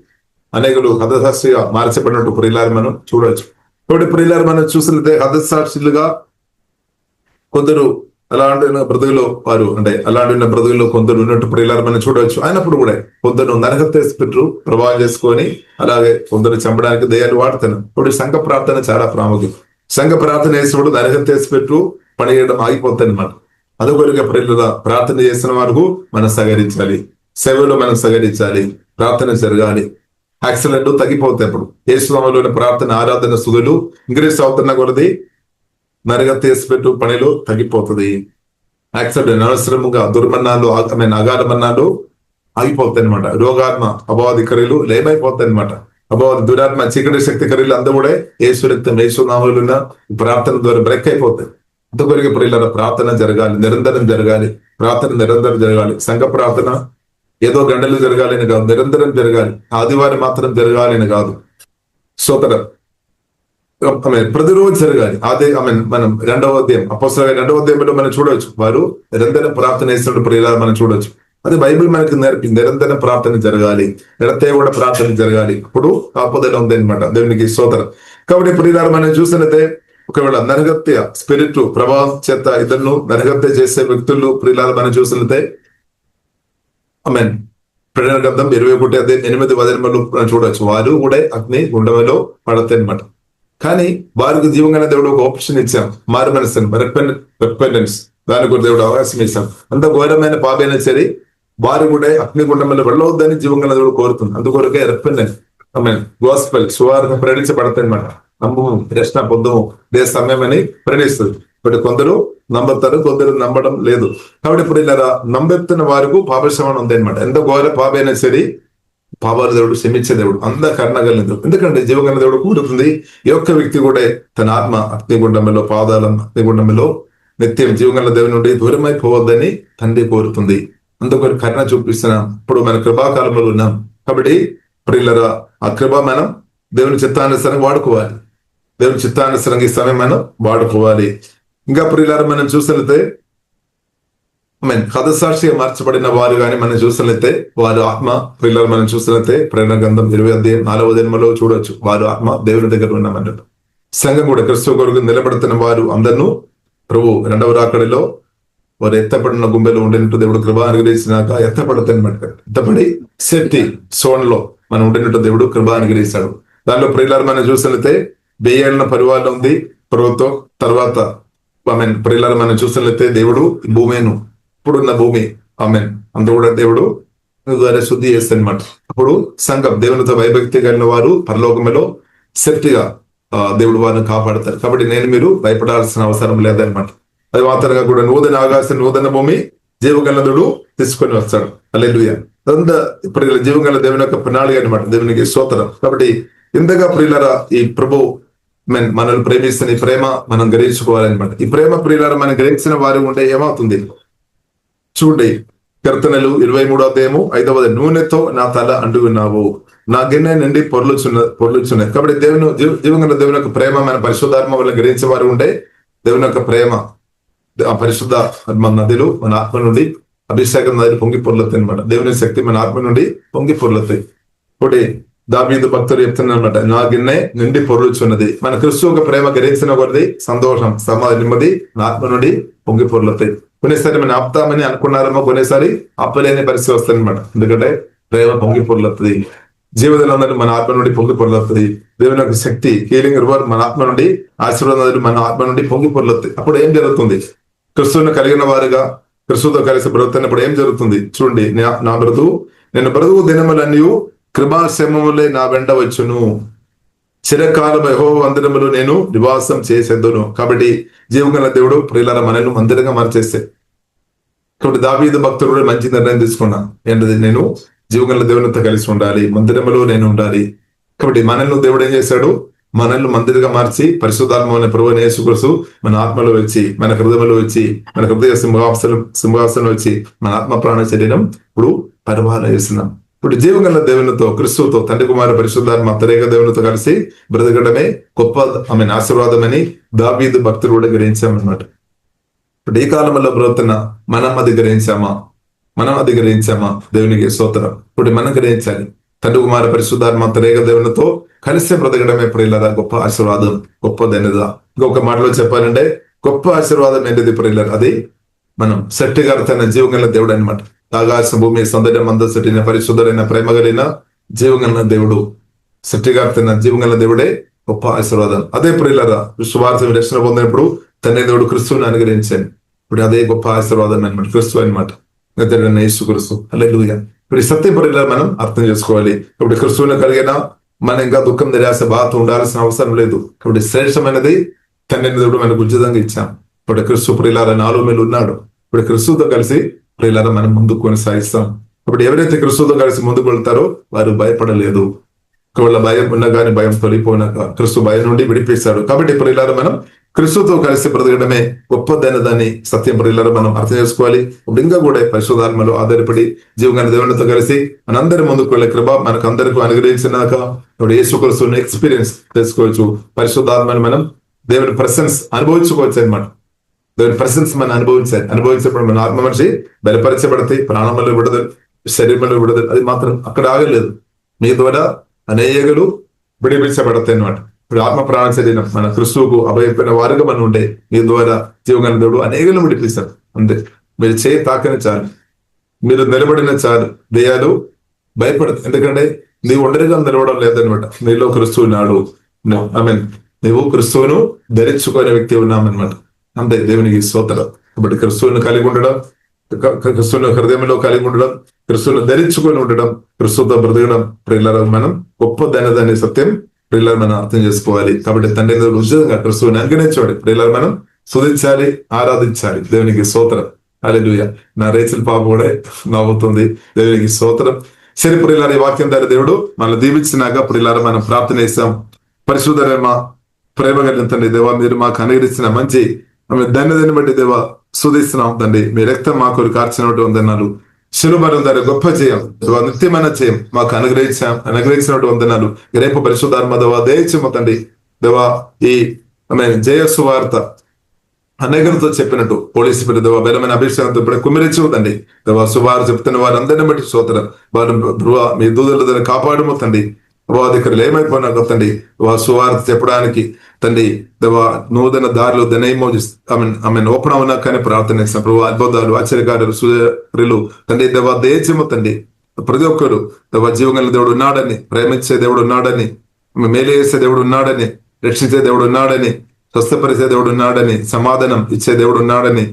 అనేకులు హతసాక్షిగా మార్చబడినట్టు ప్రియులను మనం చూడవచ్చు. కాబట్టి ప్రియులను మనం చూసినట్లయితే హతసాక్షులుగా కొందరు అలాంటి బ్రతుకులో వారు అలాంటి బ్రతుకులో కొందరు ఉన్నట్టు ప్రియులను మనం చూడవచ్చు. అయినప్పుడు కూడా కొందరు నరకతేసి పెట్టు ప్రభావం చేసుకొని అలాగే కొందరు చంపడానికి దయ్యాలు వాడుతున్నారు. ఇప్పుడు సంఘ ప్రార్థన చాలా ప్రాముఖ్యం. సంఘ ప్రార్థన చేసినప్పుడు నరకతేసి పెట్టు పని చేయడం ఆగిపోతుంది అన్నమాట. అదొకరిగా ప్రియుల ప్రార్థన చేసిన వరకు మనం సహకరించాలి, సేవలో మనం సహకరించాలి, ప్రార్థన జరగాలి. యాక్సిడెంట్ తగ్గిపోతాయి. ఇప్పుడు యేసునామములోని ప్రార్థన, ఆరాధన, స్తుతులు ఇంక్రీజ్ అవుతున్న కొలది నరకతేసి పెట్టు పనిలో తగ్గిపోతుంది. యాక్సిడెంట్ అనవసరముగా దుర్మన్నాలు అగాధమన్నాలు ఆగిపోతాయి అనమాట. రోగాత్మ అపవాది క్రియలు లేమైపోతాయి అనమాట. అపవాది దురాత్మ చీకటి శక్తి క్రియలు అందరూ కూడా యేసు రక్తం యేసునామములో ఉన్న ప్రార్థన ద్వారా బ్రేక్ అయిపోతాయి. అంతవరకు ప్రియుల ప్రార్థన జరగాలి, నిరంతరం జరగాలి. ప్రార్థన నిరంతరం జరగాలి. సంఘ ప్రార్థన ఏదో గంటలు జరగాలని కాదు, నిరంతరం జరగాలి. ఆదివారం మాత్రం జరగాలని కాదు, సోదర ప్రతిరోజు జరగాలి. అదే మనం రెండవ అధ్యాయం అపోస్తలుల రెండవ అధ్యాయంలో మనం చూడవచ్చు. వారు నిరంతరం ప్రార్థన చేస్తున్నట్టు ప్రియుల మనం చూడవచ్చు. అది బైబిల్ మనకి నేర్పి నిరంతరం ప్రార్థన జరగాలి, ఎడతే కూడా ప్రార్థన జరగాలి. ఇప్పుడు కాపుదల ఉంది అనమాట. దేవునికి స్తోత్రం. కాబట్టి ఇప్పుడు ఇలా మనం చూసినట్టే ఒకవేళ నరహత్య స్పిరిట్ ప్రభావం చేత ఇద్దరు నరహత్య చేసే వ్యక్తులు ప్రియులారా మనం చూసినట్టే ఆమేన్. ప్రకటన గ్రంథం 21:8 వచనములు చూడొచ్చు. వారు కూడా అగ్ని గుండములో పడతాయి అనమాట. కానీ వారికి జీవంగా దేవుడు ఒక ఆప్షన్ ఇచ్చాం, మారు మనసు రెపెంటెన్స్. దాని కూడా దేవుడు అవకాశం ఇచ్చాం. అంత ఘోరమైన పాపైనా సరే వారు కూడా అగ్ని గుండంలో వెళ్ళవద్దని జీవంగా దేవుడు కోరుతుంది. అందుకొరకే రెపెంటెన్స్ ఆమేన్ గాస్పెల్ సువార్త ప్రకటించబడతాయి అనమాట. నమ్మము రక్షణ పొందము ఇదే సమయం అని ప్రకటిస్తుంది. ఇప్పుడు కొందరు నమ్ముతారు, కొందరు నమ్మడం లేదు. కాబట్టి ఇప్పుడు ఇలా నమ్మెత్తున్న వారికి పాపశ్రమణం ఉంది అనమాట. ఎంత ఘోర పాపైనా సరే పాపాల దేవుడు క్షమించే దేవుడు, అంత కరుణగలిగిన దేవుడు. ఎందుకంటే జీవగల దేవుడు కూడుతుంది. ఈ ఒక్క వ్యక్తి కూడా తన ఆత్మ అగ్నిగుండంలో పాదాల అగ్నిగుండంలో నిత్యం జీవగల దేవుని నుండి దూరమైపోవద్దని తండ్రి కోరుతుంది. అందుకని కరుణ చూపిస్తున్నాం. ఇప్పుడు మన కృపాకాలంలో ఉన్నాం. కాబట్టి ప్రియులరా ఆ కృప మనం దేవుని చిత్తానుసరంగా వాడుకోవాలి. దేవుని చిత్తానుసరంగా ఈ సమయం మనం వాడుకోవాలి. ఇంకా ప్రియులారా మనం చూసినట్లయితే హతసాక్షిగా మార్చబడిన వారు కానీ మనం చూసినట్లయితే వారు ఆత్మ ప్రియులారా మనం చూసినట్లయితే ప్రేరణ గ్రంథం 20:4 చూడొచ్చు. వారు ఆత్మ దేవుని దగ్గర ఉన్నామన్నట్టు. సంఘం కూడా క్రీస్తు కొరకు నిలబడుతున్న వారు అందరినూ ప్రభు రెండవ రాకడిలో వారు ఎత్తపడిన గుంబెలో ఉండినట్టు దేవుడు కృప అనుగ్రహించినాక ఎత్తపడతానమాట. ఎత్తపడి శక్తి సోన్లో మనం ఉండినట్టు దేవుడు కృప అనుగ్రహిస్తాడు. దానిలో ప్రియులారా మనం చూసినట్లయితే 1000 ఏళ్ల పరివారం ఉంది ప్రభుత్వం. తర్వాత ప్రియులారా మనం చూసినట్లయితే దేవుడు భూమిను ఇప్పుడున్న భూమి అందు కూడా దేవుడు ద్వారా శుద్ధి చేస్తాడు అనమాట. అప్పుడు సంఘం దేవునితో భయభక్తి కలిగిన వారు పరలోకములో శక్తిగా దేవుడు వారిని కాపాడతారు. కాబట్టి మీరు భయపడాల్సిన అవసరం లేదనమాట. అది మాత్రంగా కూడా నూతన ఆకాశం నూతన భూమి జీవగలదుడు తీసుకొని వస్తాడు. హల్లెలూయా. అదంతా ఇప్పుడు జీవగల దేవుని యొక్క ప్రణాళిక అనమాట. దేవునికి స్తోత్రం. కాబట్టి ఇంతగా ప్రియులారా ఈ ప్రభు మనల్ని ప్రేమిస్తున్న ఈ ప్రేమ మనం గ్రహించుకోవాలన్నమాట. ఈ ప్రేమ ప్రియులారా మనం గ్రహించిన వారు ఉంటే ఏమవుతుంది చూడండి. కీర్తనలు 23:5 నూనెతో నా తల అంటున్నావు, నా గిన్నె నుండి పొర్లుచున్నది. కాబట్టి దేవుని జీవంగా దేవుని యొక్క ప్రేమ మన పరిశుద్ధాత్మ వల్ల గ్రహించే వారు ఉంటే దేవుని యొక్క ప్రేమ ఆ పరిశుద్ధ మన నదిలు మన ఆత్మ నుండి అభిషేకం నదిలు పొంగి పొర్లుతాయి అనమాట. దేవుని శక్తి మన ఆత్మ నుండి పొంగి పొర్లుతాయి. ఒకటి దావీదు భక్తులు చెప్తున్నమాట, నా గిన్నె నిండి పొర్లుచున్నది. మన క్రీస్తు ఒక ప్రేమ గ్రహించిన కొద్ది సంతోషం సమాధి నెమ్మది నా ఆత్మ నుండి పొంగి పొర్లుతాయి. కొన్నిసారి మనం ఆపుతామని అనుకున్నారేమో, కొన్నిసారి ఆపలేని పరిస్థితి వస్తుంది అనమాట. ఎందుకంటే ప్రేమ పొంగి పొర్లుతుంది. జీవితంలో మన ఆత్మ నుండి పొంగి పొర్లుతుంది. దేవుని యొక్క శక్తి హీలింగ్ రివర్ మన ఆత్మ నుండి ఆశీర్వాదాలు మన ఆత్మ నుండి పొంగి పొర్లుతాయి. అప్పుడు ఏం జరుగుతుంది? క్రీస్తుని కలిగిన వారుగా క్రీస్తుతో కలిసి బ్రతుకుతున్నప్పుడు ఏం జరుగుతుంది చూడండి. నా నేను బ్రతుకు దినములన్నీ కృపాశ్రమములే నా వెంట వచ్చును, చిరకాలం యెహోవా మందిరములో నేను నివాసం చేసేద్దును. కాబట్టి జీవగల దేవుడు ప్రియులారా మనల్ని మందిరంగా మార్చేస్తే. కాబట్టి దావీదు భక్తుడు కూడా మంచి నిర్ణయం తీసుకున్నా. ఏంటది? నేను జీవగల దేవునితో కలిసి ఉండాలి, మందిరములో నేను ఉండాలి. కాబట్టి మనల్ని దేవుడు ఏం చేశాడు? మనల్ని మందిరంగా మార్చి పరిశుద్ధాత్మ ప్రభువైన యేసుక్రీస్తు మన ఆత్మలో వచ్చి మన హృదయంలో వచ్చి మన హృదయ సింహాసనం వచ్చి మన ఆత్మ ప్రాణ శరీరం ఇప్పుడు పరిపాలన చేస్తున్నాం. ఇప్పుడు జీవగల దేవునితో క్రీస్తుతో తండ్రి కుమార పరిశుద్ధాత్మ త్రియేక దేవునితో కలిసి బ్రతకడమే గొప్ప ఆశీర్వాదమని దావీదు భక్తులు కూడా గ్రహించామన్నమాట. ఇప్పుడు ఈ కాలంలో బ్రతున్న మనం అది గ్రహించామా? దేవునికి స్తోత్రం. ఇప్పుడు మనం గ్రహించాలి. తండ్రి కుమార పరిశుద్ధాత్మ త్రియేక దేవునితో కలిసి బ్రతకడమే ప్రియులారా గొప్ప ఆశీర్వాదం, గొప్పదైనదా. ఇంకొక మాటలో చెప్పాలంటే గొప్ప ఆశీర్వాదం ఏంటిది ప్రియులారా? అది మనం శక్తిగారు తన జీవగల దేవుడు అనమాట. ఆకాశ భూమి సౌందర్యం అందసటిన పరిశుద్ధుడైన ప్రేమ కలిగిన జీవగల దేవుడు, శక్తిగారు తన జీవగల దేవుడే గొప్ప ఆశీర్వాదం. అదే ప్రియులారా సువార్త రక్షణ పొందినప్పుడు తండ్రి దేవుడు క్రీస్తుని అనుగ్రహించాను. ఇప్పుడు అదే గొప్ప ఆశీర్వాదం అనమాట, క్రీస్తు అనమాట. యేసుక్రీస్తు. హల్లెలూయా. ఇప్పుడు ఈ సత్యం ప్రియులారా మనం అర్థం చేసుకోవాలి. ఇప్పుడు క్రీస్తుని కలిగిన మనం ఇంకా దుఃఖం నిరాశ బాధ ఉండాల్సిన అవసరం లేదు. కాబట్టి శ్రేష్టమైనది తండ్రి దేవుడు మనకు ఉచితంగా ఇచ్చాం. ఇప్పుడు క్రీస్తు ప్రియులారా 4 మేలు ఉన్నాడు. ఇప్పుడు క్రీస్తుతో కలిసి ప్రియులారా మనం ముందుకు కొనసాగిస్తాం. ఇప్పుడు ఎవరైతే క్రీస్తుతో కలిసి ముందుకు వెళ్తారో వారు భయపడలేదు. ఒకవేళ భయం ఉన్నా కానీ భయం తొలిపోయినాక క్రీస్తు భయం నుండి విడిపిస్తాడు. కాబట్టి ప్రియులారా మనం క్రీస్తుతో కలిసి బ్రతకడమే గొప్పదైనదని సత్యం ప్రియులారా మనం అర్థం చేసుకోవాలి. ఇప్పుడు ఇంకా కూడా పరిశుద్ధాత్మలో ఆధారపడి జీవగల దేవునితో కలిసి మనందరి ముందుకు వెళ్ళే కృప మనకు అందరికీ అనుగ్రహించినాక ఇప్పుడు యేసుక్రీస్తుని ఎక్స్పీరియన్స్ చేసుకోవచ్చు. పరిశుద్ధాత్మని మనం దేవుని ప్రెసెన్స్ అనుభవించుకోవచ్చు అనమాట. దేవుని ప్రెసెన్స్ మనం అనుభవించినప్పుడు మన ఆత్మ మనిషి బలపరచబడతాయి, ప్రాణములు విడుదల, శరీరంలో విడుదల. అది మాత్రం అక్కడ ఆగలేదు, మీ ద్వారా అనేకులు విడిపించబడతాయి అన్నమాట. ఇప్పుడు ఆత్మ ప్రాణ శరీరం మన క్రిస్తువుకు అభయపడిన వారుగా మనం ఉండే, మీ ద్వారా జీవగల దేవుడు అనేకులు విడిపిస్తారు. అంతే, మీరు చేయి తాకని చాలు, మీరు నిలబడిన చాలు, దెయ్యాలు భయపడదు. ఎందుకంటే నీవు ఒంటరిగా నిలవడం లేదనమాట, నీలో క్రిస్తువు నాడు. నీవు క్రిస్తువును ధరించుకునే వ్యక్తి ఉన్నామన్నమాట. అంతే, దేవునికి స్తోత్రం. కాబట్టి క్రిస్తువుని కలిగి ఉండడం, క్రిస్తువుని హృదయంలో కలిగి ఉండడం, క్రిస్తువుని ధరించుకొని ఉండడం, క్రిస్తువుతో బ్రతకడం ప్రియులారా మనం గొప్ప ధనదాన్ని సత్యం ప్రియులారా మనం అర్థం చేసుకోవాలి. కాబట్టి తండ్రి ఉచితంగా క్రిస్తువుని అంగీకరించాలి, ప్రియులారా మనం స్తుతించాలి, ఆరాధించాలి. దేవునికి స్తోత్రం. హల్లెలూయా. నా రేచల్ పాప కూడా నవ్వుతుంది. దేవునికి స్తోత్రం. సరే ప్రియులారా, ఈ వాక్యం ద్వారా దేవుడు మనల్ని దీవించినాక ప్రియులారా మనం ప్రార్థన చేస్తాం. పరిశుద్ధ ప్రేమ కలిగిన తండ్రి దేవా, మీరు మాకు అనుగ్రహించిన మంచి ధన్యతని బట్టి దేవా స్తుతిస్తున్నాం తండ్రి. మీ రక్తం మా కొరకు కార్చినట్టు వందనాలు. శిలువమరణం ద్వారా గొప్ప జయం దేవా, నిత్యమైన జయం మాకు అనుగ్రహించినట్టు వందనాలు. రేపు పరిశుద్ధాత్మ దేవా దయచేమ తండ్రి దేవా, ఈ జయ సువార్త అనేకులతో చెప్పినట్టు పోలీసు పేరు దేవా బలమైన అభిషేకంతో ఇప్పుడు కుమిరించవుతండి దేవా. సువారు చెప్తున్న వారందరిని బట్టి స్తోత్రం. వారు మీ దూదల ద్వారా కాపాడము తండ్రి. అధికారులు ఏమైపోయినా తండ్రి సువార్త చెప్పడానికి తండ్రి దేవా నూతన దారులు ఓపెన్ అవునా కానీ ప్రార్థన చేస్తాం ప్రభు. అద్భుతాలు, ఆశ్చర్యకారులు, సూర్యులు తండ్రి దేవా దయచేమ తండ్రి. ప్రతి ఒక్కరు దేవా జీవగల దేవుడు ఉన్నాడని, ప్రేమించే దేవుడు ఉన్నాడని, మేలు చేసే దేవుడు ఉన్నాడని, రక్షించే దేవుడు ఉన్నాడని, స్వస్థపరిచే దేవుడు ఉన్నాడని, సమాధానం ఇచ్చే దేవుడు ఉన్నాడని,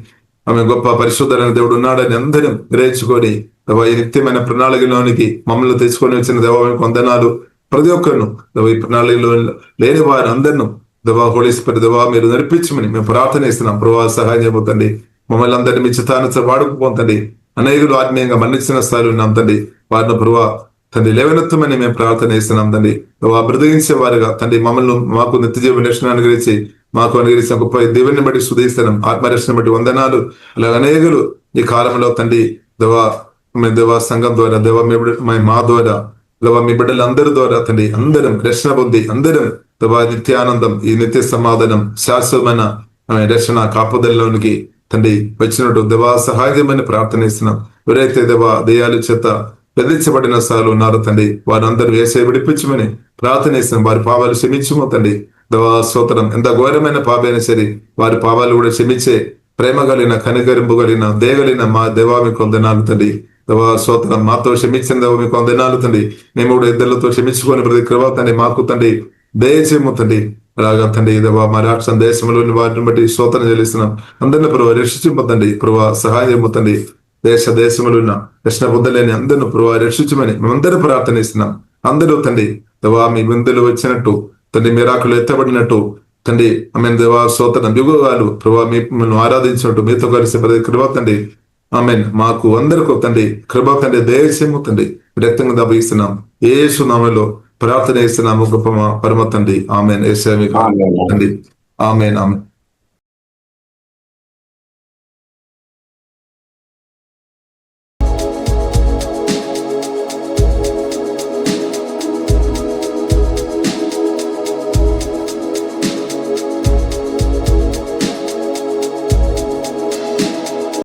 గొప్ప పరిశుద్ధమైన దేవుడు ఉన్నాడని అందరం గ్రహించుకొని దేవా ఈ నిత్యమైన ప్రణాళికలోనికి మమ్మల్ని తెచ్చుకొని వచ్చిన దేవా వందనాలు. ప్రతి ఒక్కరిను దేవా ఈ ప్రణాళికలో లేని వారి అందరిను దేవా హోలీ స్పిరిట్ దేవా మీరు నడిపించమని మేము ప్రార్థన ఇస్తున్నాం. ప్రభావ సహాయం చేయబోతండి. మమ్మల్ని అందరినీ మీ చిత్తానుసారం వాడుకుపోతండి. అనేకులు ఆత్మీయంగా మరణించిన స్థాయిలో ఉన్నాం తండ్రి. వారిని ప్రభావ తండ్రి లేవనెత్తమని మేము ప్రార్థన చేస్తున్నాం తండ్రి. బ్రతికించే వారుగా తండ్రి మమ్మల్ని మాకు నిత్యజీవ రక్షణ అనుగ్రహించి మాకు అనుగ్రహించిన గొప్ప దేవుని బట్టి స్తుతిస్తున్నాం. ఆత్మరక్షణ బట్టి వందనాలు. అలాగే అనేకులు ఈ కాలంలో తండ్రి దేవా సంఘం ద్వారా దేవా మా ద్వారా దేవా మీ బిడ్డలందరి ద్వారా తండ్రి అందరం రక్షణ పొంది అందరం దేవా నిత్యానందం, ఈ నిత్య సమాధానం, శాశ్వతమైన రక్షణ కాపుదలలోనికి తండ్రి వచ్చినట్టు దేవా సహాయమని ప్రార్థన ఇస్తున్నాం. ఎవరైతే దేవా దెయ్యాల చేత బెదిరించబడిన స్థాయిలో ఉన్నారు తండ్రి వారందరూ యేసయ్య విడిపించమని ప్రార్థన ఇస్తున్నాం. వారి పాపాలు క్షమించము తండ్రి దేవా స్తోత్రం. ఎంత ఘోరమైన పాపైనా సరే వారి పాపాలు కూడా క్షమించే ప్రేమ కలిగిన కనికరింపు కలిగిన దేగలిన మా దేవా మీకు వందనాలు తండ్రి. దేవా స్తోత్రం. మాతో క్షమించిన దేవా మీకు వందనాలు తండ్రి. మేము కూడా ఇద్దరితో క్షమించుకొని ప్రతి కృప తండ్రి మాకు తండ్రి దయచేయము తండ్రి. అలాగా తండ్రి దేవా మా రాష్ట్రం దేశంలోని వాటిని బట్టి స్తోత్రం చెల్లిస్తున్నాం. అందరిని ప్రభావ రక్షించబోతండి, ప్రభావ సహాయం పొందండి. దేశంలో ఉన్న రక్షణ పొందలేని అందరిని ప్రభావ రక్షించమని మేమందరూ ప్రార్థన ఇస్తున్నాం. అందరూ తండ్రి దేవా మీ బిందులు వచ్చినట్టు తండ్రి మీరాకులు ఎత్తబడినట్టు తండ్రి ఆమెన్ దేవా స్తోత్రం. యుగాలు ప్రభావ మిమ్మల్ని ఆరాధించినట్టు మీతో కలిసి ప్రతి కృప తండ్రి ఆమెన్ మాకు అందరికీ తండ్రి కృప తండ్రి దయచేయము తండ్రి. రక్తంగా దబిస్తున్నాం యేసు నామములో ప్రార్థన చేస్తున్నాము గొప్ప పరమ తండ్రి. ఆమెన్. యేసయ్య మీకు తండ్రి. ఆమెన్. ఆమెన్.